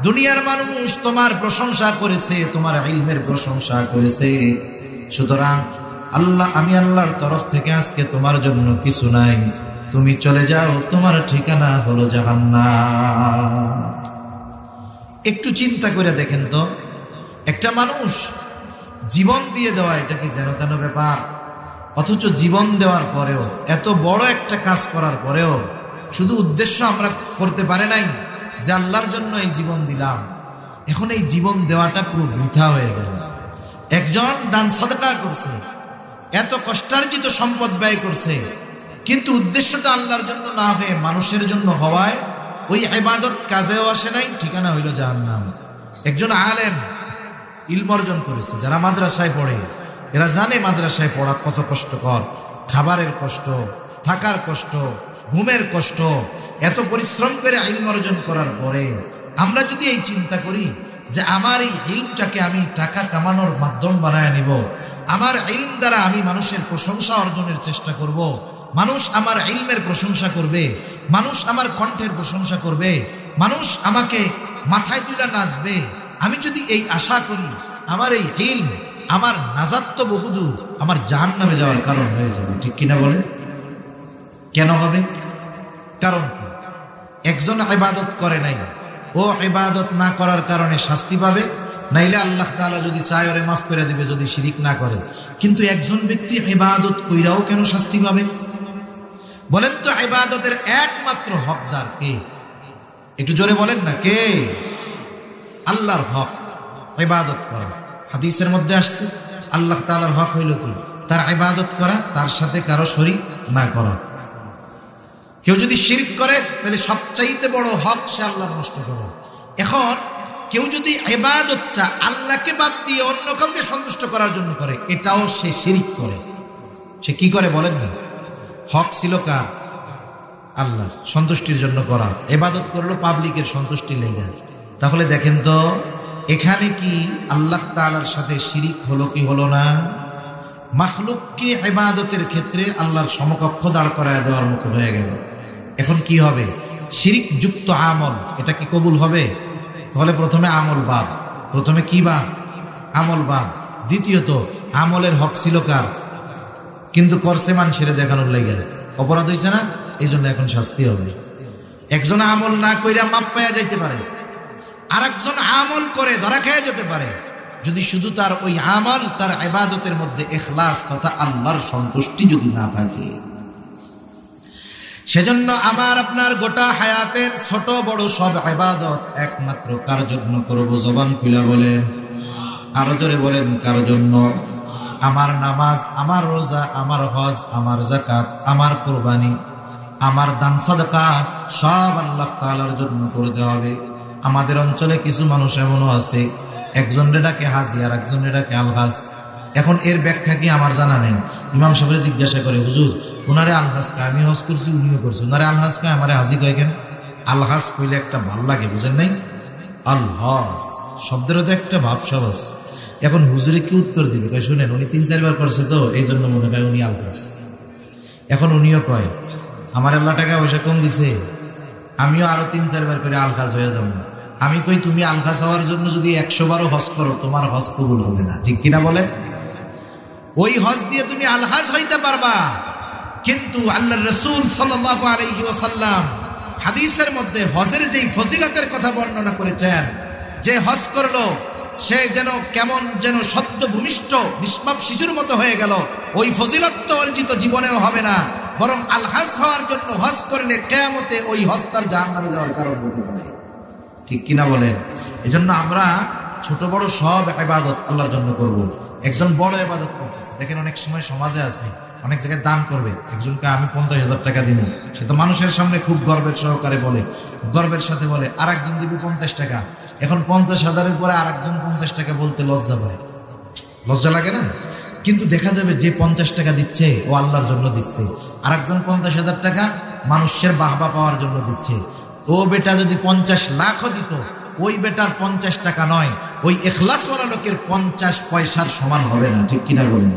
দুনিয়ার মানুষ তোমার প্রশংসা করেছে, তোমার ইলমের প্রশংসা করেছে। সুতরাং আমি আল্লাহর তরফ থেকে আজকে তোমার জন্য কিছু নাই, তুমি চলে যাও, তোমার ঠিকানা হলো জাহান্নাম। একটু চিন্তা করে দেখেন তো, একটা মানুষ জীবন দিয়ে দেওয়া এটা কি যেন তেন ব্যাপার? অথচ জীবন দেওয়ার পরেও, এত বড় একটা কাজ করার পরেও শুধু উদ্দেশ্য আমরা করতে পারে নাই যে আল্লাহর জন্য এই জীবন দিলাম, এখন এই জীবন দেওয়াটা পুরো বৃথা হয়ে গেল। একজন দান সাদকা করছে, এত কষ্টার্জিত সম্পদ ব্যয় করছে, কিন্তু উদ্দেশ্যটা আল্লাহর জন্য না হয়ে মানুষের জন্য হওয়ায় ওই ইবাদত কাজেও আসে নাই, ঠিকানা হইল জাহান্নাম। একজন আলেম ইলম অর্জন করেছে, যারা মাদ্রাসায় পড়ে এরা জানে মাদ্রাসায় পড়া কত কষ্টকর, খাবারের কষ্ট, থাকার কষ্ট, ঘুমের কষ্ট। এত পরিশ্রম করে ইলম অর্জন করার পরে আমরা যদি এই চিন্তা করি যে আমার এই ইলমটাকে আমি টাকা কামানোর মাধ্যম বানায় নিব, আমার ইলম দ্বারা আমি মানুষের প্রশংসা অর্জনের চেষ্টা করব, মানুষ আমার ইলমের প্রশংসা করবে, মানুষ আমার কণ্ঠের প্রশংসা করবে, মানুষ আমাকে মাথায় তুলে নাচবে, আমি যদি এই আশা করি, আমার এই ইলম আমার নাজাত তো বহুদূর, আমার জাহান্নামে যাওয়ার কারণ হয়ে যাবে। ঠিক কিনা বলেন? কেন হবে? কারণ একজন ইবাদত করে নাই, ও ইবাদত না করার কারণে শাস্তি পাবে, নাইলে আল্লাহ তাআলা যদি চায় ওরে মাফ করে দিবে যদি শিরিক না করে। কিন্তু একজন ব্যক্তি ইবাদত কইরাও কেন শাস্তি পাবে? বলেন তো, ইবাদতের একমাত্র হকদার কে? একটু জোরে বলেন না, কে? আল্লাহর হক ইবাদত করা। হাদিসের মধ্যে আসছে আল্লাহ তাআলার হক হইল কি? তার ইবাদত করা, তার সাথে কারো শরীক না করা। কেউ যদি শিরক করে তাহলে সবচাইতে বড় হক সে আল্লাহর নষ্ট করে। এখন কেউ যদি ইবাদতটা আল্লাহকে বাদ দিয়ে অন্য কাউকে সন্তুষ্ট করার জন্য করে, এটাও সে শিরক করে। সে কি করে বলেন না? হক ছিল কার? আল্লাহর সন্তুষ্টির জন্য করা, ইবাদত করলো পাবলিকের সন্তুষ্টি লেগে। তাহলে দেখেন তো, এখানে কি আল্লাহ তাআলার সাথে শিরিক হলো কি হলো না? মাখলুককে ইবাদতের ক্ষেত্রে আল্লাহর সমকক্ষ দাঁড় করায় দেওয়ার মতো হয়ে গেল। এখন কি হবে? শিরিক যুক্ত আমল, এটা কি কবুল হবে? তাহলে প্রথমে আমল বাদ। প্রথমে কি বাদ? আমল বাদ। দ্বিতীয়ত, আমলের হক ছিল কার? কিন্তু করছে মানুষের দেখানোর লাগে, অপরাধ হয়েছে না, এই জন্য এখন শাস্তি হবে। একজন আমল না কইরা মাপ পাওয়া যাইতে পারে, আর একজন আমল করে ধরা খেয়ে যেতে পারে, যদি শুধু তার ওই আমল, তার ইবাদতের মধ্যে ইখলাস তথা আল্লাহর সন্তুষ্টি যদি না থাকে। সেজন্য আমার আপনার গোটা হায়াতের ছোট বড় সব ইবাদত একমাত্র কার জন্য করব? জবান খুলে বলেন, আরো জোরে বলেন, কার জন্য? আমার নামাজ, আমার রোজা, আমার হজ, আমার যাকাত, আমার কুরবানি, আমার দান সাদকা সব আল্লাহ তাআলার জন্য করতে হবে। আমাদের অঞ্চলে কিছু মানুষ এমনও আছে, একজনের ডাকে হাজি আর একজনের ডাকে আলহাজ। এখন এর ব্যাখ্যা কি আমার জানা নেই। ইমাম সাহেব জিজ্ঞাসা করে, হুজুর ওনারে আলহাজ কয়, আমি হজ করছি, উনিও করছি, ওনারে আলহাজ কয়, আমারে হাজি কয় কেন? আলহাজ কইলে একটা ভালো লাগে, বুঝেন নাই? আলহাজ শব্দেরও তো একটা ভাবসাব আছে। এখন হুজুরে কি উত্তর দিবে? কয়, শুনেন উনি 3-4 বার করছে তো এই জন্য মনে হয় উনি আলহাজ। এখন উনিও কয়, আমার আল্লাহ টাকা পয়সা কম দিছে, আমিও আরো 3-4 বার করে আলহাজ হয়ে যাবো। আমি কই, তুমি আলহাজ হওয়ার জন্য যদি 100 বারও হজ করো, তোমার হজ কবুল হবে না। ঠিক কিনা বলেন? ওই হজ দিয়ে তুমি আলহাজ হইতে পারবা, কিন্তু আল্লাহর রাসূল সাল্লাল্লাহু আলাইহি ওয়াসাল্লাম হাদিসের মধ্যে হজের যেই ফজিলতের কথা বর্ণনা করেছেন, যে হজ করলো সে যেন কেমন যেন সদ্য ভূমিষ্ঠ নিষ্পাপ শিশুর মতো হয়ে গেল। ওই ফজিলত তো অর্জিত জীবনেও হবে না, বরং আলহাজ হওয়ার জন্য হজ করলে কিয়ামতে ওই হজ তার জাহান্নামে যাওয়ার কারণ হতে পারে। ঠিক কিনা বলেন? এজন্য আমরা ছোট বড় সব ইবাদত আল্লাহর জন্য করব। একজন বড় ইবাদত করতেছে, দেখেন অনেক সময় সমাজে আছে, অনেক জায়গায় দান করবে, একজনকে আমি 50,000 টাকা দিব, সে তো মানুষের সামনে খুব গর্বের সহকারে বলে, গর্বের সাথে বলে, আর একজন দিবি 50 টাকা। এখন 50,000-এর পরে আর একজন 50 টাকা বলতে লজ্জা পায়, লজ্জা লাগে না? কিন্তু দেখা যাবে যে 50 টাকা দিচ্ছে ও আল্লাহর জন্য দিচ্ছে, আর একজন 50,000 টাকা মানুষের বাহবা পাওয়ার জন্য দিচ্ছে। ও বেটা যদি 50 লাখও দিত, ওই বেটার 50 টাকা নয়, ওই ইখলাসওয়ালা লোকের 50 পয়সার সমান হবে না। ঠিক কিনা বলেন?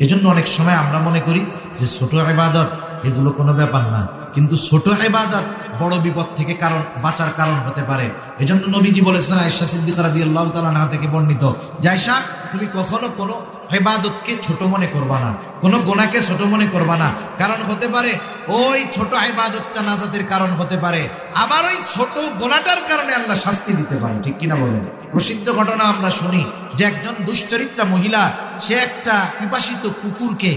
এজন্য অনেক সময় আমরা মনে করি যে ছোট ইবাদত এগুলো কোনো ব্যাপার না, কিন্তু ছোট ইবাদত বড় বিপদ থেকে কারণ বাঁচার কারণ হতে পারে। এজন্য নবীজি বলেছেন, আয়েশা সিদ্দিকা রাদিয়াল্লাহু তাআলা আনহা থেকে বর্ণিত, যে আয়েশা, তুমি কখনো কোনো ইবাদতকে ছোট মনে করবা না, কোনো গুনাহকে ছোট মনে করবা না। কারণ হতে পারে ওই ছোট ইবাদতটা নাজাতের কারণ হতে পারে, আবার ওই ছোট গুনাহটার কারণে আল্লাহ শাস্তি দিতে পারে। ঠিক কিনা বলেন? প্রসিদ্ধ ঘটনা আমরা শুনি যে একজন দুশ্চরিত্রা মহিলা, সে একটা পিপাসিত কুকুরকে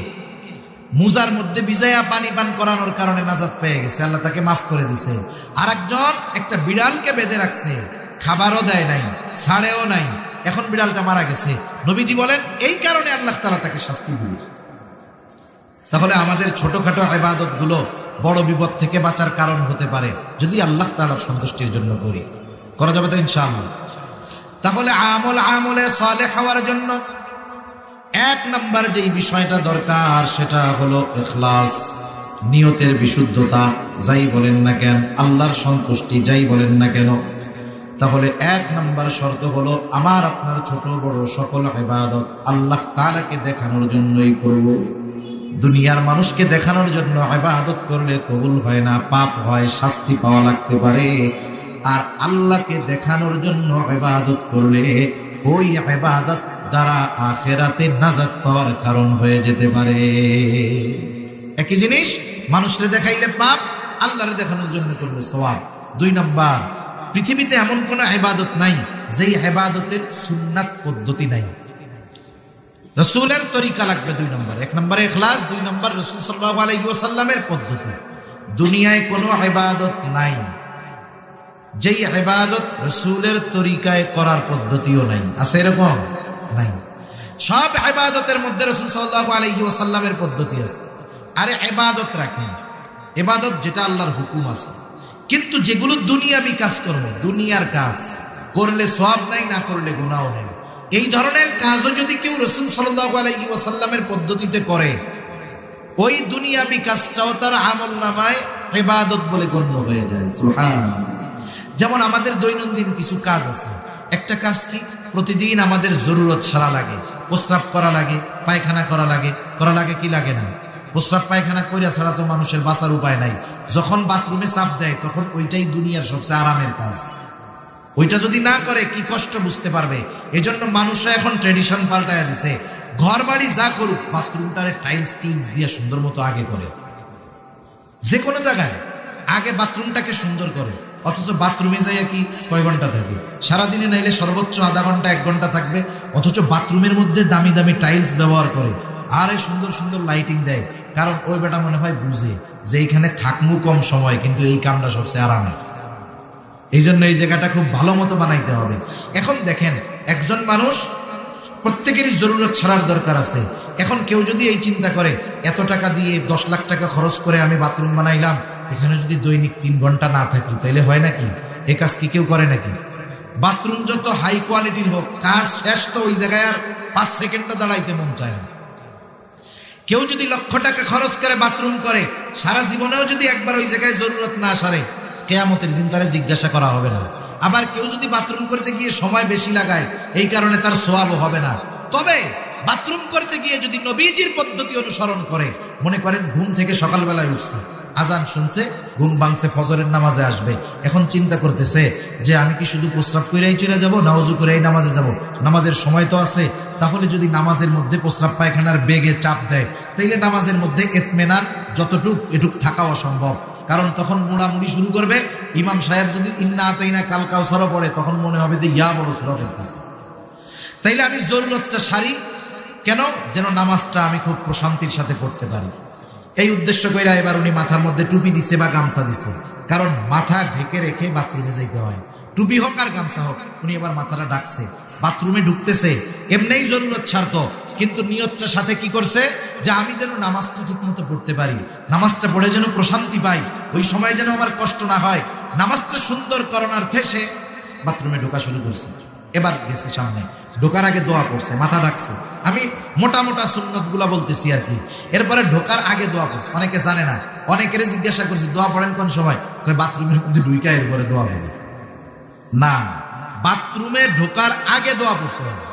মুজার মধ্যে ভিজাইয়া পানি পান করানোর কারণে নাজাত পেয়ে গেছে, আল্লাহ তাকে মাফ করে দিছে। আর একজন একটা বিড়ালকে বেঁধে রাখছে, খাবারও দেয় নাই, ছাড়েও নাই, এখন বিড়ালটা মারা গেছে। নবীজি বলেন এই কারণে আল্লাহ তাআলা তাকে শাস্তি দিবে। তাহলে আমাদের ছোটখাটো ইবাদত গুলো বড় বিপদ থেকে বাঁচার কারণ হতে পারে যদি আল্লাহ তাআলার সন্তুষ্টির জন্য করি। করা যাবে তো ইনশাআল্লাহ? তাহলে আমলে সালেহ হওয়ার জন্য এক নাম্বার যেই বিষয়টা দরকার সেটা হলো ইখলাস, নিয়তের বিশুদ্ধতা। যাই বলেন না কেন, আল্লাহর সন্তুষ্টি যাই বলেন না কেন। তাহলে এক নাম্বার শর্ত হলো আমার আপনার ছোট বড় সকল ইবাদত আল্লাহ তাআলাকে দেখানোর জন্যই করব। দুনিয়ার মানুষকে দেখানোর জন্য ইবাদত করলে কবুল হয় না, পাপ হয়, শাস্তি পাওয়া লাগতে পারে। আর আল্লাহকে দেখানোর জন্য ইবাদত করলে ওই ইবাদত দ্বারা আখিরাতে নাজাত পাওয়ার কারণ হয়ে যেতে পারে। একই জিনিস, মানুষরে দেখাইলে পাপ, আল্লাহরে দেখানোর জন্য করলে সওয়াব। দুই নাম্বার, পৃথিবীতে এমন কোন ইবাদত নাই যেই ইবাদতের সুন্নাত পদ্ধতি নাই। রাসূলের তরিকা লাগবে দুই নাম্বার। এক নম্বরে ইখলাস, দুই নম্বর রাসূল সাল্লাল্লাহু আলাইহি ওয়াসাল্লামের পদ্ধতি। দুনিয়ায় কোনো ইবাদত নাই যেই ইবাদত রাসূলের তরিকায় করার পদ্ধতিও নাই। আছে এরকম? নাই। সব ইবাদতের মধ্যে রাসূল সাল্লাল্লাহু আলাইহি ওয়াসাল্লামের পদ্ধতি আছে। আরে ইবাদত রাখেন, ইবাদত যেটা আল্লাহর হুকুম আছে, কিন্তু যেগুলো দুনিয়াবি কাজ করবে, দুনিয়ার কাজ করলে সওয়াব নাই, না করলে গুনাহ নেই, এই ধরনের কাজও যদি কেউ রাসূল সাল্লাল্লাহু আলাইহি ওয়াসাল্লামের পদ্ধতিতে করে, ওই দুনিয়াবি কাজটাও তার আমলনামায় ইবাদত বলে গণ্য হয়ে যায়। সুবহানাল্লাহ। যেমন আমাদের দৈনন্দিন কিছু কাজ আছে। একটা কাজ কি, প্রতিদিন আমাদের জরুরত সারা লাগে, প্রস্রাব করা লাগে, পায়খানা করা লাগে কি লাগে না? প্রস্রাব পায়খানা কইরা ছাড়া তো মানুষের বাঁচার উপায় নাই। যখন বাথরুমে চাপ দেয় তখন ওইটাই দুনিয়ার সবচেয়ে আরামের কাজ। ওইটা যদি না করে কি কষ্ট বুঝতে পারবে। এজন্য মানুষরা এখন ট্রেডিশন পাল্টায়া দিছে, ঘর বাড়ি যা করুক বাথরুমটারে টাইলস টুইলস দিয়ে সুন্দর মতো আগে করে, যে কোনো জায়গায় আগে বাথরুমটাকে সুন্দর করে। অথচ বাথরুমে যাইয়া কি কয় ঘন্টা থাকবে? সারাদিনে নাইলে সর্বোচ্চ আধা ঘন্টা 1 ঘন্টা থাকবে। অথচ বাথরুমের মধ্যে দামি দামি টাইলস ব্যবহার করে, আর এই সুন্দর সুন্দর লাইটিং দেয়। কারণ ওই বেটা মনে হয় বুঝে যে এইখানে থাকমু কম সময়, কিন্তু এই কামটা সবচেয়ে আরামের। এই জন্য এই জায়গাটা খুব ভালো মতো বানাইতে হবে। এখন দেখেন, একজন মানুষ প্রত্যেকেরই জরুরত ছাড়ার দরকার আছে। এখন কেউ যদি এই চিন্তা করে এত টাকা দিয়ে 10 লাখ টাকা খরচ করে আমি বাথরুম বানাইলাম, এখানে যদি দৈনিক 3 ঘন্টা না থাকি তাহলে হয় নাকি? এই কাজ কি কেউ করে নাকি? বাথরুম যত হাই কোয়ালিটির হোক, কাজ শেষ তো ওই জায়গায় আর 5 সেকেন্ডও দাঁড়াইতে মন চায় না। কেউ যদি লক্ষ টাকা খরচ করে বাথরুম করে, সারা জীবনেও যদি একবার ওই জায়গায় জরুরত না সারে, কিয়ামতের দিন তারা জিজ্ঞাসা করা হবে না। আবার কেউ যদি বাথরুম করতে গিয়ে সময় বেশি লাগায়, এই কারণে তার সওয়াবও হবে না। তবে বাথরুম করতে গিয়ে যদি নবীজির পদ্ধতি অনুসরণ করে, মনে করেন ঘুম থেকে সকালবেলায় উঠছে, আজান শুনছে, ঘুম ভাঙছে, ফজরের নামাজে আসবে, এখন চিন্তা করতেছে যে আমি কি শুধু প্রস্রাব কইরাই চলে যাব না ওযু কইরাই নামাজে যাব? নামাজের সময় তো আছে। তাহলে যদি নামাজের মধ্যে প্রস্রাব পায়খানার বেগে চাপ দেয়, তাইলে নামাজের মধ্যে ইতমিনান এটুক থাকা অসম্ভব। কারণ তখন মুড়ামুড়ি শুরু করবে। ইমাম সাহেব যদি ইন্না আতাইনা কাল কাউসারও পড়ে, তখন মনে হবে যে ইয়া বড় সূরা পড়তেছে। তাইলে আমি জরুরতটা সারি কেন? যেন নামাজটা আমি খুব প্রশান্তির সাথে পড়তে পারি। এই উদ্দেশ্য কইরা এবার উনি মাথার মধ্যে টুপি দিছে বা গামছা দিছে, কারণ মাথা ঢেকে রেখে বাথরুমে যাইতে হয়। টুপি হোক আর গামছা হোক, উনি এবার মাথাটা ঢাকছে, বাথরুমে ঢুকতেছে। এমনিই জরুরত ছাড়তো, কিন্তু নিয়তটার সাথে কি করছে যে আমি যেন নামাজটা ঠিক মতো পড়তে পারি, নামাজটা পড়ে যেন প্রশান্তি পাই, ওই সময় যেন আমার কষ্ট না হয়, নামাজটা সুন্দর করণার্থে সে বাথরুমে ঢোকা শুরু করছে। এবার গেছে সামনে, ঢোকার আগে দোয়া পড়ছে, মাথা ঢাকছে। আমি মোটা মোটা সুন্নত গুলা বলতেছি আর কি। এরপরে ঢোকার আগে দোয়া পড়ছে। অনেকে জানে না, অনেকের জিজ্ঞাসা করছি দোয়া পড়েন কোন সময়? বাথরুমের মধ্যে ঢুইকা এরপরে দোয়া পড়ি না, বাথরুমে ঢোকার আগে দোয়া পড়তে হবে।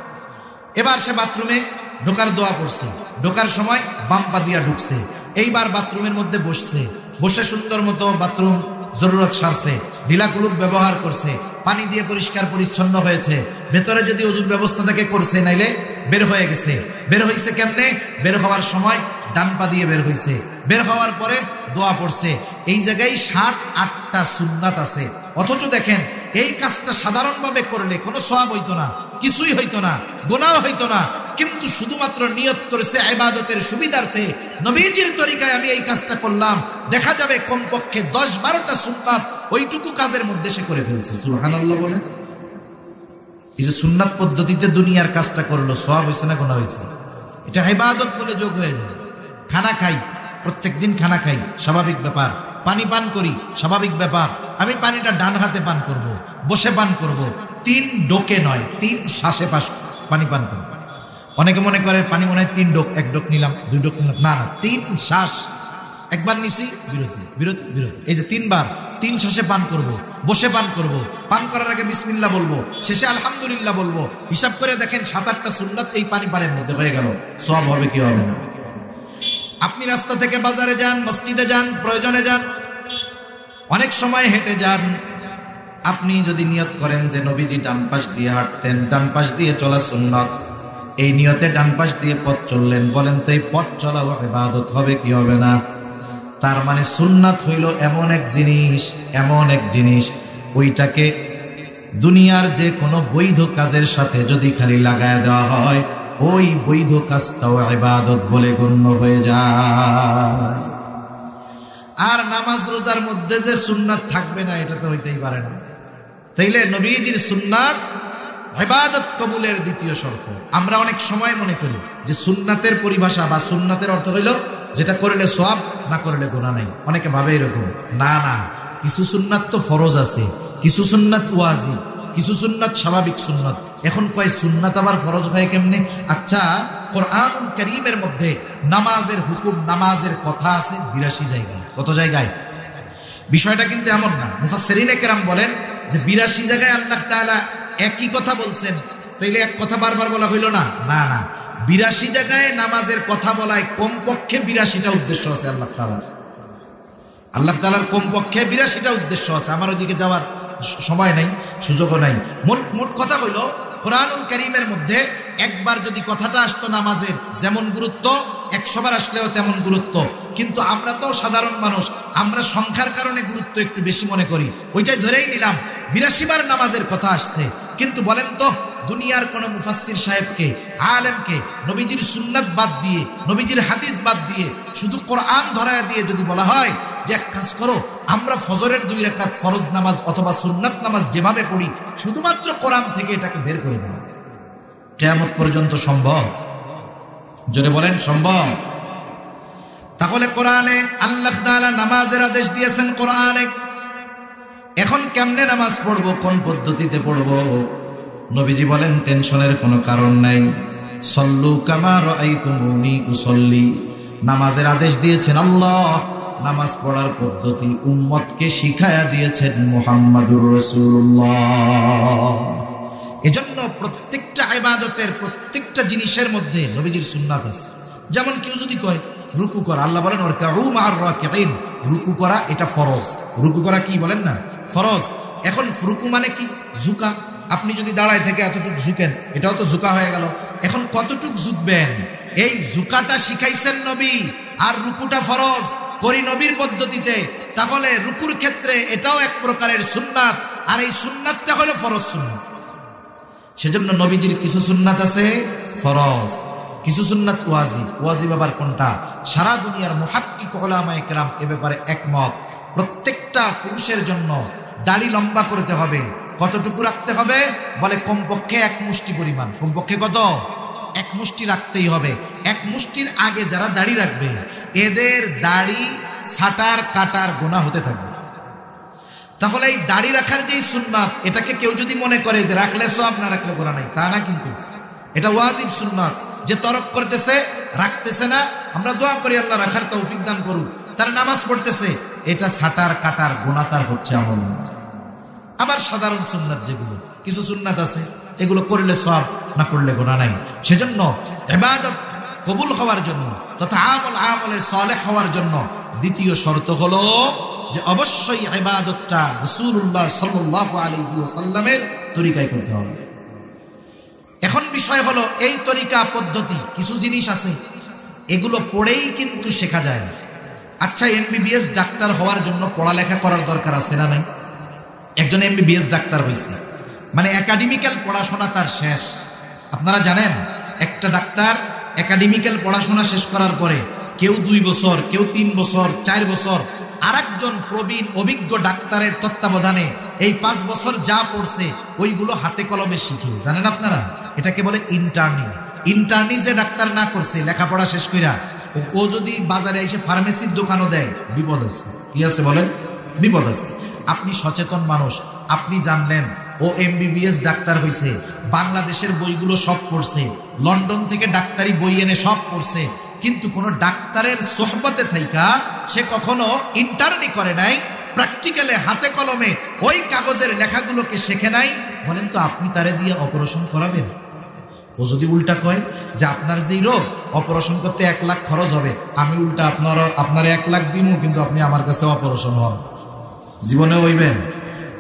এবার সে বাথরুমে ঢোকার দোয়া পড়ছে, ঢোকার সময় বাম পা দিয়া ঢুকছে। এইবার বাথরুমের মধ্যে বসছে, বসে সুন্দর মতো বাথরুম জরুরত সারছে, ঢিলাকুলুক ব্যবহার করছে, পানি দিয়ে পরিষ্কার পরিচ্ছন্ন হয়েছে। ভেতরে যদি ওযুর ব্যবস্থা থাকে করছে, নাইলে বের হয়ে গেছে। বের হইছে কেমনে? বের হওয়ার সময় ডান পা দিয়ে বের হইছে, বের হওয়ার পরে দোয়া পড়ছে। এই জায়গায় 7-8টা সুন্নাত আছে। অথচ দেখেন এই কাজটা সাধারণভাবে করলে কোনো সওয়াব হইতো না, কিছুই হইতো না, গুনাহ হইতো না, কিন্তু শুধুমাত্র নিয়ত করেছে ইবাদতের সুবিধার্থে, নবীজির তরিকায় আমি এই কাজটা করলাম, দেখা যাবে কমপক্ষে 10-12টা সুন্নাত ওইটুকু কাজের মধ্যে সে করে ফেলছে। সুবহানাল্লাহ বলেন। এই যে সুন্নাত পদ্ধতিতে দুনিয়ার কাজটা করলো, সওয়াব হইছে না গুনাহ হইছে? এটা ইবাদত বলে যোগ হয়ে যায়। খানা খাই, প্রত্যেকদিন খানা খাই, স্বাভাবিক ব্যাপার। পানি পান করি, স্বাভাবিক ব্যাপার। আমি পানিটা ডান হাতে পান করব, বসে পান করব, 3 ডোকে নয়, 3 শ্বাসে পানি পান করব। অনেকে মনে করে পানি মনে হয় 3 ডোক, 1 ডোক নিলাম, 2 ডোক নিলাম, না না, 3 শ্বাস। একবার নিছি, বিরতি বিরতি বিরতি, এই যে 3 বার, 3 শ্বাসে পান করব, বসে পান করব, পান করার আগে বিসমিল্লাহ বলবো, শেষে আলহামদুলিল্লাহ বলবো। হিসাব করে দেখেন 7-8টা সুন্নাত এই পানি পানের মধ্যে হয়ে গেল। সওয়াব হবে কি হবে না? আপনি রাস্তা থেকে বাজারে যান, মসজিদে যান, প্রয়োজনে যান, অনেক সময় হেঁটে যান, আপনি যদি নিয়ত করেন যে নবীজি ডান পাশ দিয়ে হাঁটতেন, ডান পাশ দিয়ে চলা সুন্নাত, এই নিয়তে ডান পাশ দিয়ে পথ চললেন, বলেন তো এই পথ চলাও ইবাদত হবে কি হবে না? তার মানে সুন্নাত হইল এমন এক জিনিস, এমন এক জিনিস, ওইটাকে দুনিয়ার যে কোনো বৈধ কাজের সাথে যদি খালি লাগায় দেওয়া হয়, ওই বৈধ কাজটাও ইবাদত বলে গণ্য হয়ে যায়। আর নামাজ রোজার মধ্যে যে সুন্নাত থাকবে না, এটা তো হইতেই পারে না। তাইলে নবীজির সুন্নাত ইবাদত কবুলের দ্বিতীয় শর্ত। আমরা অনেক সময় মনে করি যে সুন্নাতের পরিভাষা বা সুন্নাতের অর্থ হইল যেটা করলে সওয়াব, না করলে গুনাহ নাই। অনেকে ভাবে এরকম। না না, কিছু সুন্নাত তো ফরজ আছে, কিছু সুন্নাত ওয়াজিব, কিছু সুন্নাত স্বাভাবিক সুন্নাত। এখন কয় সুন্নাত আবার ফরজ হয় কেমনে? আচ্ছা, কোরআনুল কারীমের মধ্যে নামাজের হুকুম, নামাজের কথা আছে 82 জায়গায়। কত জায়গায়? বিষয়টা কিন্তু এমন না। মুফাসসিরিনে কেরাম বলেন যে 82 জায়গায় আল্লাহ তাআলা একই কথা বলছেন, তাইলে এক কথা বারবার বলা হইল না? না না, 82 জায়গায় নামাজের কথা বলায় কমপক্ষে 82টা উদ্দেশ্য আছে আল্লাহ তাআলার। আল্লাহ তাআলার কমপক্ষে 82টা উদ্দেশ্য আছে। আমার ওইদিকে যাওয়ার সময় নাই, সুযোগও নাই। মোট কথা হইল, কোরআনুল কারীমের মধ্যে একবার যদি কথাটা আসতো নামাজের, যেমন গুরুত্ব 100 বার আসলেও তেমন গুরুত্ব। কিন্তু আমরা তো সাধারণ মানুষ, আমরা সংখ্যার কারণে গুরুত্ব একটু বেশি মনে করি, ওইটাই ধরেই নিলাম 82 বার নামাজের কথা আসছে। কিন্তু বলেন তো, দুনিয়ার কোন মুফাসসির সাহেবকে, আলেমকে নবীজির সুন্নাত বাদ দিয়ে, নবীজির হাদিস বাদ দিয়ে, শুধু কোরআন ধরায় দিয়ে যদি বলা হয় যে এক কাজ করো, আমরা ফজরের 2 রাকাত ফরজ নামাজ অথবা সুন্নাত নামাজ যেভাবে পড়ি, শুধুমাত্র কোরআন থেকে এটাকে বের করে দাও, কিয়ামত পর্যন্ত সম্ভব? জোরে বলেন সম্ভব? তাহলে কোরআনে আল্লাহ তাআলা নামাজের আদেশ দিয়েছেন কোরআনে। এখন কেমনে নামাজ পড়বো, কোন পদ্ধতিতে পড়বো? নবীজি বলেন টেনশনের কোনো কারণ নাই। সল্লু কামা রাআইতুমুনি উসল্লি। নামাজের আদেশ দিয়েছেন আল্লাহ, নামাজ পড়ার পদ্ধতি উম্মতকে শিখায়া দিয়েছেন মুহাম্মাদুর রাসূলুল্লাহ। এজন্য প্রত্যেকটা ইবাদতের, প্রত্যেকটা জিনিসের মধ্যে নবীজির সুন্নাত আছে। যেমন কেউ যদি কয় রুকু করা, আল্লাহ বলেন ওয়ারকাউ মা'আর রাকিঈন, রুকু করা এটা ফরজ। রুকু করা কি বলেন না? ফরজ। এখন রুকু মানে কি? ঝুঁকা। আপনি যদি দাঁড়ায় থেকে এতটুকু ঝুঁকেন, এটাও তো ঝুঁকা হয়ে গেল। এখন কতটুকু ঝুঁকবেন, এই ঝুঁকাটা শিখাইছেন নবী, আর রুকুটা ফরজ করি নবীর পদ্ধতিতে। তাহলে রুকুর ক্ষেত্রে এটাও এক প্রকারের সুন্নাত, আর এই সুন্নাতটা হলো ফরজ সুন্নাত। সেজন্য নবীজির কিছু সুন্নাত আছে ফরজ, কিছু সুন্নাত ওয়াজিব। ওয়াজিব আবার কোনটা? সারা দুনিয়ার মুহাক্কিক উলামায়ে কেরাম এ ব্যাপারে একমত। প্রত্যেকটা পুরুষের জন্য দাড়ি লম্বা করতে হবে। কতটুকু রাখতে হবে? বলে কমপক্ষে 1 মুষ্টি পরিমাণ। কমপক্ষে কত? 1 মুষ্টি রাখতেই হবে। 1 মুষ্টির আগে যারা দাড়ি রাখবে, এদের দাড়ি ছাটার কাটার গুনাহ হতে থাকবে। তাহলে এই দাড়ি রাখার যেই সুন্নাত, এটাকে কেউ যদি মনে করে যে রাখলে সওয়াব, না রাখলে গুনাহ নাই, তা না। কিন্তু এটা ওয়াজিব সুন্নাত। যে তরক করতেছে, রাখতেছে না, আমরা দোয়া করি আল্লাহ রাখার তৌফিক দান করুক। তার নামাজ পড়তেছে, এটা ছাটার কাটার গুনাহ তার হচ্ছে আমল। আবার সাধারণ সুন্নাত যেগুলো, কিছু সুন্নাত আছে এগুলো করলে সওয়াব, না করলে গুনাহ নাই। সেজন্য ইবাদত কবুল হওয়ার জন্য তথা আমলে সালেহ হওয়ার জন্য দ্বিতীয় শর্ত হলো যে অবশ্যই ইবাদতটা রাসূলুল্লাহ সাল্লাল্লাহু আলাইহি ওয়াসাল্লামের তরিকায় করতে হবে। এখন বিষয় হলো এই তরিকা পদ্ধতি, কিছু জিনিস আছে এগুলো পড়েই কিন্তু শেখা যায় না। আচ্ছা, এমবিবিএস ডাক্তার হওয়ার জন্য পড়ালেখা করার দরকার আছে না নাই? একজন এমবিবিএস ডাক্তার হয়েছে মানে একাডেমিক্যাল পড়াশোনা তার শেষ। আপনারা জানেন একটা ডাক্তার একাডেমিক্যাল পড়াশোনা শেষ করার পরে কেউ 2 বছর, কেউ 3 বছর, 4 বছর আরেকজন প্রবীণ অভিজ্ঞ ডাক্তারের তত্ত্বাবধানে এই 5 বছর যা পড়ছে ওইগুলো হাতে কলমে শিখে। জানেন আপনারা এটাকে বলে ইন্টার্নি। ইন্টার্নি যে ডাক্তার না করছে লেখাপড়া শেষ কইরা, ও যদি বাজারে এসে ফার্মেসির দোকানও দেয়, বিপদ আছে। কি আছে বলেন? বিপদ আছে। আপনি সচেতন মানুষ, আপনি জানলেন ও এমবিবিএস ডাক্তার হইছে, বাংলাদেশের বইগুলো সব পড়ছে, লন্ডন থেকে ডাক্তারি বই এনে সব পড়ছে, কিন্তু কোনো ডাক্তারের সোহবতে থাইকা সে কখনো ইন্টার্নি করে নাই, প্র্যাকটিক্যালে হাতে কলমে ওই কাগজের লেখাগুলোকে শেখে নাই। বলেন তো আপনি তারে দিয়ে অপারেশন করাবেন? ও যদি উল্টা কয় যে আপনার যেই রোগ অপারেশন করতে 1 লাখ খরচ হবে, আমি উল্টা আপনার 1 লাখ দিব, কিন্তু আপনি আমার কাছে অপারেশন হন, জীবনে হইবেন?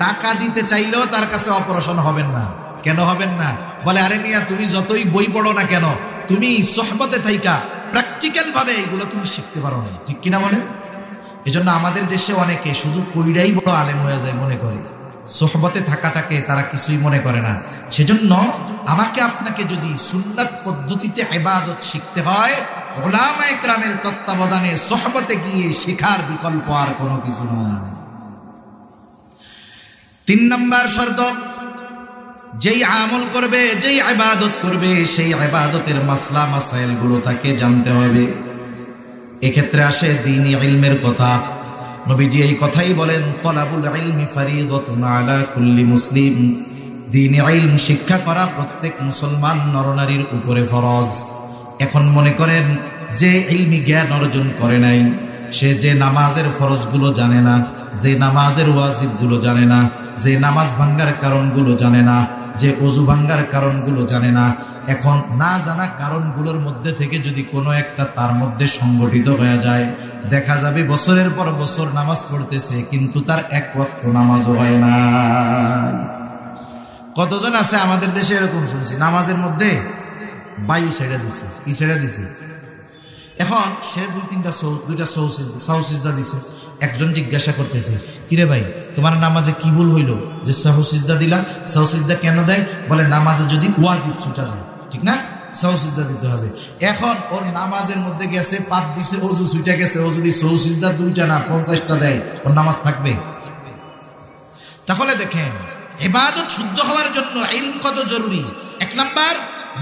টাকা দিতে চাইলেও তার কাছে অপারেশন হবেন না। কেন হবেন না? বলে আরে মিয়া তুমি যতই বই পড়ো না কেন, তুমি সোহবতে থাইকা প্র্যাকটিক্যাল ভাবে এগুলো তুমি শিখতে পারো না। ঠিক কিনা বলেন? এজন্য আমাদের দেশে অনেকে শুধু কইরাই বড় আলেম হয়ে যায় মনে করে, সোহবতে থাকাটাকে তারা কিছুই মনে করে না। সেজন্য আমাকে আপনাকে যদি সুন্নাত পদ্ধতিতে ইবাদত শিখতে হয়, উলামায়ে কেরামের তত্ত্বাবধানে সোহবতে গিয়ে শেখার বিকল্প আর কোনো কিছু না। 3 নম্বর শর্ত, যেই আমল করবে, যেই ইবাদত করবে, সেই ইবাদতের মাসলা মাসাইল গুলো তাকে জানতে হবে। এক্ষেত্রে আসে দ্বীনি ইলমের কথা। নবীজি এই কথাই বলেন, তলাবুল ইলমি ফারিদাতুন আলা কুল্লি মুসলিম। দ্বীনি ইলম শিক্ষা করা প্রত্যেক মুসলমান নরনারীর উপরে ফরজ। এখন মনে করেন যে ইলমি জ্ঞান অর্জন করে নাই, সে যে নামাজের ফরজগুলো জানে না, যে নামাজের ওয়াজিবগুলো জানে না, যে নামাজ ভাঙ্গার কারণগুলো জানে না, যে ওযু ভাঙ্গার কারণগুলো জানে না, এখন না জানা কারণগুলোর মধ্যে থেকে যদি কোনো একটা তার মধ্যে সংগঠিত হয়ে যায়, দেখা যাবে বছরের পর বছর নামাজ পড়তেছে কিন্তু তার 1 ওয়াক্ত নামাজও হয় না। কতজন আছে আমাদের দেশে এরকম শুনছি, নামাজের মধ্যে বায়ু ছেড়ে দিছে। কি ছেড়ে দিছে? এখন সে 2-3টা সাউসিজদা দিছে। একজন জিজ্ঞাসা করতেছে, কিরে ভাই তোমার নামাজে কি ভুল হইল যে সাউসিজদা দিলা? সাউসিজদা কেন দেয়? বলে নামাজে যদি ওয়াজিব ছুটা যায়, ঠিক না, সাউসিজদা দিতে হবে। এখন ওর নামাজের মধ্যে গেছে, পাত দিছে, ওযু ছুটে গেছে, ও যদি সাউসিজদা 2টা না 50টা দেয়, ওর নামাজ থাকবে? তাহলে দেখেন ইবাদত শুদ্ধ হওয়ার জন্য ইলম কত জরুরি। 1 নাম্বার,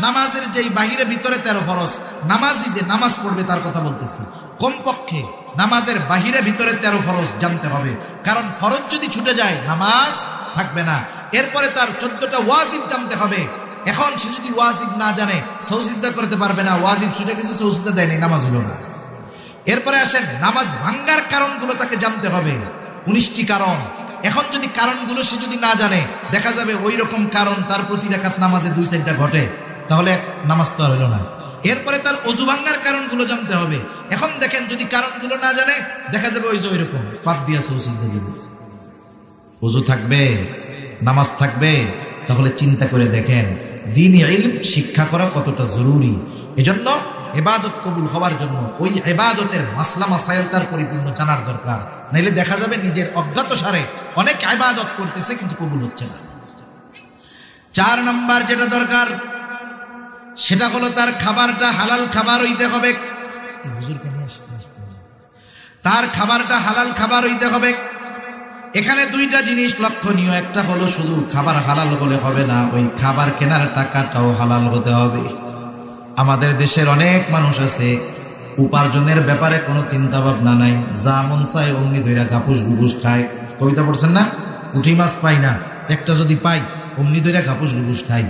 নামাজের যেই বাহিরে ভিতরে 13 ফরজ, নামাজি যে নামাজ পড়বে তার কথা বলতেছি, কমপক্ষে নামাজের বাহিরে ভিতরে 13 ফরজ জানতে হবে। কারণ ফরজ যদি ছুটে যায় নামাজ থাকবে না। এরপরে তার 14টা ওয়াজিব জানতে হবে। এখন সে যদি ওয়াজিব না জানে সাউসিজদা করতে পারবে না, ওয়াজিব ছুটে গেছে, সাউসিজদা দেয়নি, নামাজ হলো না। এরপরে আসেন নামাজ ভাঙ্গার কারণগুলো তাকে জানতে হবে, 19টি কারণ। এখন যদি কারণগুলো সে যদি না জানে, দেখা যাবে ওই রকম কারণ তার প্রতি রাকাত নামাজে 2-4টা ঘটে, তাহলে নামাজ তো আর হলো না। এরপরে তার ওযু ভাঙ্গার কারণগুলো জানতে হবে। এখন দেখেন যদি কারণগুলো না জানে, দেখা যাবে ওই যে ওই রকম পাত দিয়া সাউসিজদা দিবে, ওযু থাকবে, নামাজ থাকবে। তাহলে চিন্তা করে দেখেন দ্বীনি ইলম শিক্ষা করা কতটা জরুরি। এজন্য ইবাদত কবুল হওয়ার জন্য ওই ইবাদতের মাসলা মাসাইল তার পরিপূর্ণ জানার দরকার। নাইলে দেখা যাবে নিজের অজ্ঞাতসারে অনেক ইবাদত করতেছে কিন্তু কবুল হচ্ছে না। 4 নাম্বার যেটা দরকার সেটা হলো তার খাবারটা হালাল খাবার হইতে হবে। তার খাবারটা হালাল খাবার হইতে হবে। এখানে 2টা জিনিস লক্ষণীয়। একটা হলো শুধু খাবার হালাল হলে হবে না, ওই খাবার কেনার টাকাটাও হালাল হতে হবে। আমাদের দেশের অনেক মানুষ আছে উপার্জনের ব্যাপারে কোনো চিন্তা ভাবনা নাই, যা মন চায় অমনি ধইরা ঘাপুস ঘুপুস খায়। কবিতা পড়ছেন না? পুঁটি মাছ পাই না, একটা যদি পাই অমনি ধইরা ঘাপুস ঘুপুস খাই।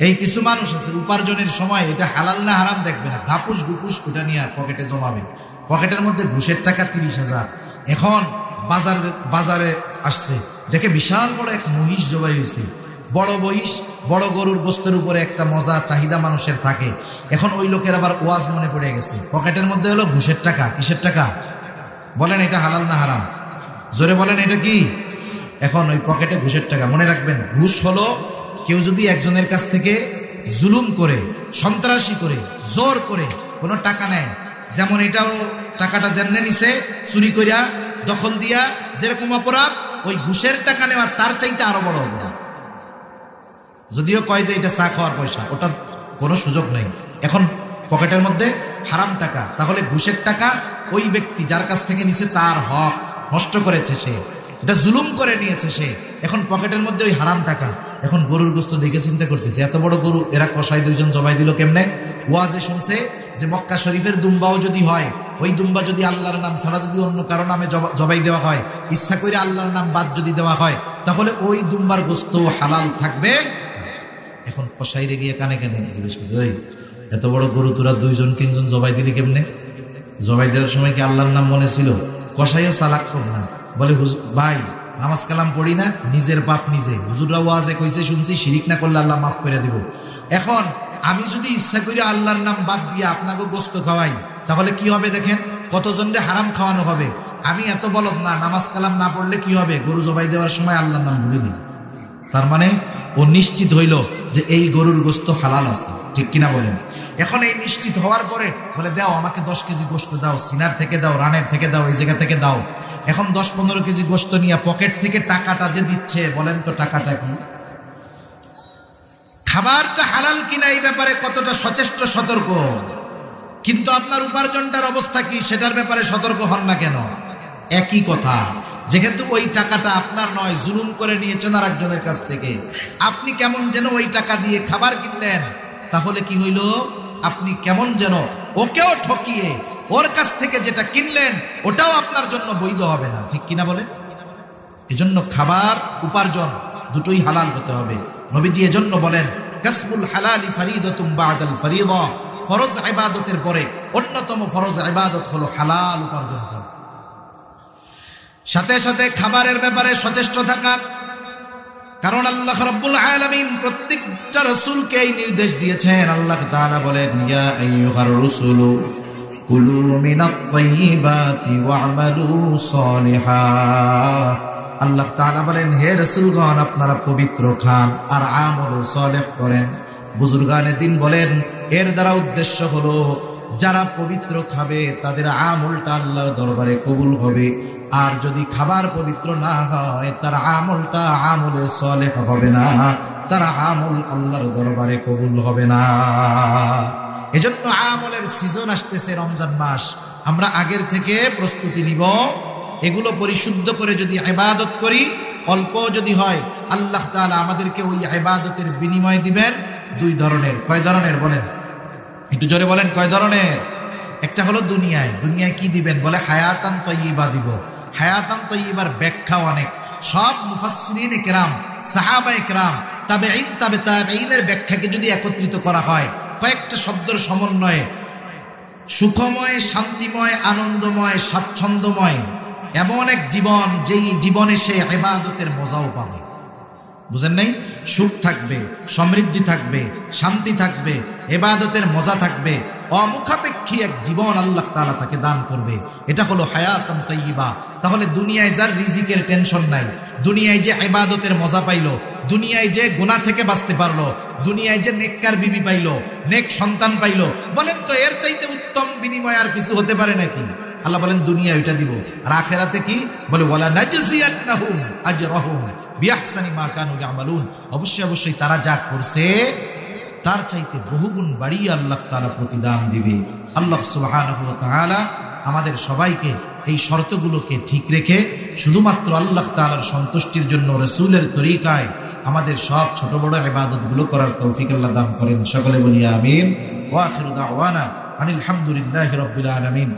এই কিছু মানুষ আছে উপার্জনের সময় এটা হালাল না হারাম দেখবে না, ঘাপুস ঘুপুস ওটা নিয়ে পকেটে জমাবে। পকেটের মধ্যে ঘুষের টাকা 30,000। এখন বাজারে আসছে, দেখে বিশাল বড় এক মহিষ জবাই হয়েছে। বড় মহিষ, বড় গরুর গোস্তের উপরে একটা মজা চাহিদা মানুষের থাকে। এখন ওই লোকের আবার ওয়াজ মনে পড়ে গেছে, পকেটের মধ্যে হলো ঘুষের টাকা। কিসের টাকা? বলেন এটা হালাল না হারাম? জোরে বলেন এটা কি? এখন ওই পকেটে ঘুষের টাকা। মনে রাখবেন ঘুষ হলো কেউ যদি একজনের কাছ থেকে জুলুম করে, সন্ত্রাসী করে, জোর করে কোনো টাকা নেয়, যেমন এটাও টাকাটা যেমনে নিছে চুরি করিয়া, দখল দিয়া, যেরকম অপরাধ, ওই ঘুষের টাকা নেওয়া তার চাইতে আরো বড় অপরাধ। যদিও কয় যে এটা চা খাওয়ার পয়সা, ওটা কোনো সুযোগ নেই। এখন পকেটের মধ্যে হারাম টাকা, তাহলে ঘুষের টাকা ওই ব্যক্তি যার কাছ থেকে নিছে তার হক নষ্ট করেছে, সে এটা জুলুম করে নিয়েছে সে। এখন পকেটের মধ্যে ওই হারাম টাকা। এখন গরুর গোস্ত দেখে চিন্তা করতেছে, এত বড় গরু এরা কষাই দুইজন জবাই দিল কেমনে? ওয়াজে শুনছে যে মক্কা শরীফের দুম্বাও যদি হয়, ওই দুম্বা যদি আল্লাহর নাম ছাড়া যদি অন্য কারো নামে জবাই দেওয়া হয়, ইচ্ছা করে আল্লাহর নাম বাদ যদি দেওয়া হয়, তাহলে ওই দুম্বার গোস্ত হালাল থাকবে। এখন কষাইরে গিয়ে কানে কানে জিজ্ঞেস করছে, ওই এত বড় গরু তোরা দুইজন তিনজন জবাই দিলি কেমনে? জবাই দেওয়ার সময় কি আল্লাহর নাম মনে ছিল? কষাইও চালাক না, বলে ভাই নামাজ কালাম পড়ি না, নিজের পাপ নিজে, হুজুররা ওয়াজে কইছে শুনছি শিরিক না করলে আল্লাহ মাফ করে দিব। এখন আমি যদি ইচ্ছা করি আল্লাহর নাম বাদ দিয়ে আপনাকে গোস্ত খাওয়াই, তাহলে কি হবে দেখেন, কতজনরে হারাম খাওয়ানো হবে। আমি এত বলদ না, নামাজ কালাম না পড়লে কি হবে, গরু জবাই দেওয়ার সময় আল্লাহর নাম ভুলিনি। তার মানে ও নিশ্চিত হইল যে এই গরুর গোস্ত হালাল আছে, ঠিক কিনা বলেন? এখন এই নিশ্চিত হওয়ার পরে বলে দাও আমাকে 10 কেজি গোস্ত দাও, সিনার থেকে দাও, রানের থেকে দাও, এই জায়গা থেকে দাও। এখন 10-15 কেজি গোস্ত নিয়ে পকেট থেকে টাকাটা যে দিচ্ছে, বলেন তো টাকাটা কি? খাবারটা হালাল কিনা এই ব্যাপারে কতটা সচেষ্ট সতর্ক, কিন্তু আপনার উপার্জনটার অবস্থা কি সেটার ব্যাপারে সতর্ক হন না কেন? একই কথা, যেহেতু ওই টাকাটা আপনার নয়, জুলুম করে নিয়েছেন আর একজনের কাছ থেকে, আপনি কেমন যেন ওই টাকা দিয়ে খাবার কিনলেন, তাহলে কি হইল, আপনি কেমন যেন ওকেও ঠকিয়ে ওর কাছ থেকে যেটা কিনলেন ওটাও আপনার জন্য বৈধ হবে না, ঠিক কিনা বলেন? এজন্য খাবার উপার্জন দুটোই হালাল হতে হবে। নবীজি এজন্য বলেন, কাসবুল হালালি ফরিদাতুম বাদাল ফরিদা, ফরজ ইবাদতের পরে অন্যতম ফরজ ইবাদত হলো হালাল উপার্জন করা। সাথে সাথে খাবারের ব্যাপারে সচেষ্ট থাকা, কারণ আল্লাহ রাব্বুল আলামিন প্রত্যেকটা রাসূলকে এই নির্দেশ দিয়েছেন। আল্লাহ তাআলা বলেন, ইয়া আইয়ুহার রাসূলু কুলু মিনাত তাইয়্যিবাতি ওয়া'মালু সালিহান। আল্লাহ তাআলা বলেন, হে রাসূলগণ আপনারা পবিত্র খান আর আমল সালেহ করেন। বুজুর্গানে দিন বলেন, এর দ্বারা উদ্দেশ্য হলো যারা পবিত্র খাবে তাদের আমলটা আল্লাহর দরবারে কবুল হবে, আর যদি খাবার পবিত্র না হয় তার আমলটা আমলে সালেহ হবে না, তার আমল আল্লাহর দরবারে কবুল হবে না। এজন্য আমলের সিজন আসতেছে, রমজান মাস, আমরা আগের থেকে প্রস্তুতি নিব। এগুলো পরিশুদ্ধ করে যদি ইবাদত করি, অল্প যদি হয়, আল্লাহ তাআলা আমাদেরকে ওই ইবাদতের বিনিময় দিবেন 2 ধরনের। কয় ধরনের বলেন? একটু জোরে বলেন, কয় ধরনের? একটা হলো দুনিয়ায়। দুনিয়ায় কি দিবেন? বলে হায়াতান তাইয়্যিবা দিব। হায়াতান তাইয়্যিবার ব্যাখ্যা অনেক, সব মুফাসসিরিনে কেরাম, সাহাবায়ে কেরাম, তাবেঈন, তাবে তাবেঈনের ব্যাখ্যাকে যদি একত্রিত করা হয় কয়েকটা শব্দের সমন্বয়ে, সুখময়, শান্তিময়, আনন্দময়, স্বাচ্ছন্দ্যময় এমন এক জীবন, যেই জীবনে সে ইবাদতের মজাও পাবে। বুঝেন নাই? সুখ থাকবে, সমৃদ্ধি থাকবে, শান্তি থাকবে, ইবাদতের মজা থাকবে, অমুখাপেক্ষী এক জীবন আল্লাহ তাআলা তাকে দান করবে। এটা হলো হায়াতান তাইয়্যিবা। তাহলে দুনিয়ায় যার রিজিকের টেনশন নাই, দুনিয়ায় যে ইবাদতের মজা পাইলো, দুনিয়ায় যে গুনাহ থেকে বাঁচতে পারলো, দুনিয়ায় যে নেককার বিবি পাইলো, নেক সন্তান পাইলো, বলেন তো এর চাইতে উত্তম বিনিময় আর কিছু হতে পারে নাকি? আল্লাহ বলেন দুনিয়া ওইটা দিব, আর আখিরাতে কি বলে? ওয়ালা নাজজিয়ান্নাহুম আজরাহুম বিআহসানি মা কানু ইয়ামালুন। অবশ্যই অবশ্যই তারা যা করছে তার চাইতে বহুগুণ বাড়িয়ে আল্লাহ তাআলা প্রতিদান দিবে। আল্লাহ সুবহানাহু ওয়া তাআলা আমাদের সবাইকে এই শর্তগুলোকে ঠিক রেখে শুধুমাত্র আল্লাহ তাআলার সন্তুষ্টির জন্য রাসূলের তরিকায় আমাদের সব ছোট বড় ইবাদতগুলো করার তৌফিক আল্লাহ দান করেন। সকলে বলি আমিন। ওয়া আখিরু দাওয়ানা আনিল হামদুলিল্লাহি রাব্বিল আলামিন।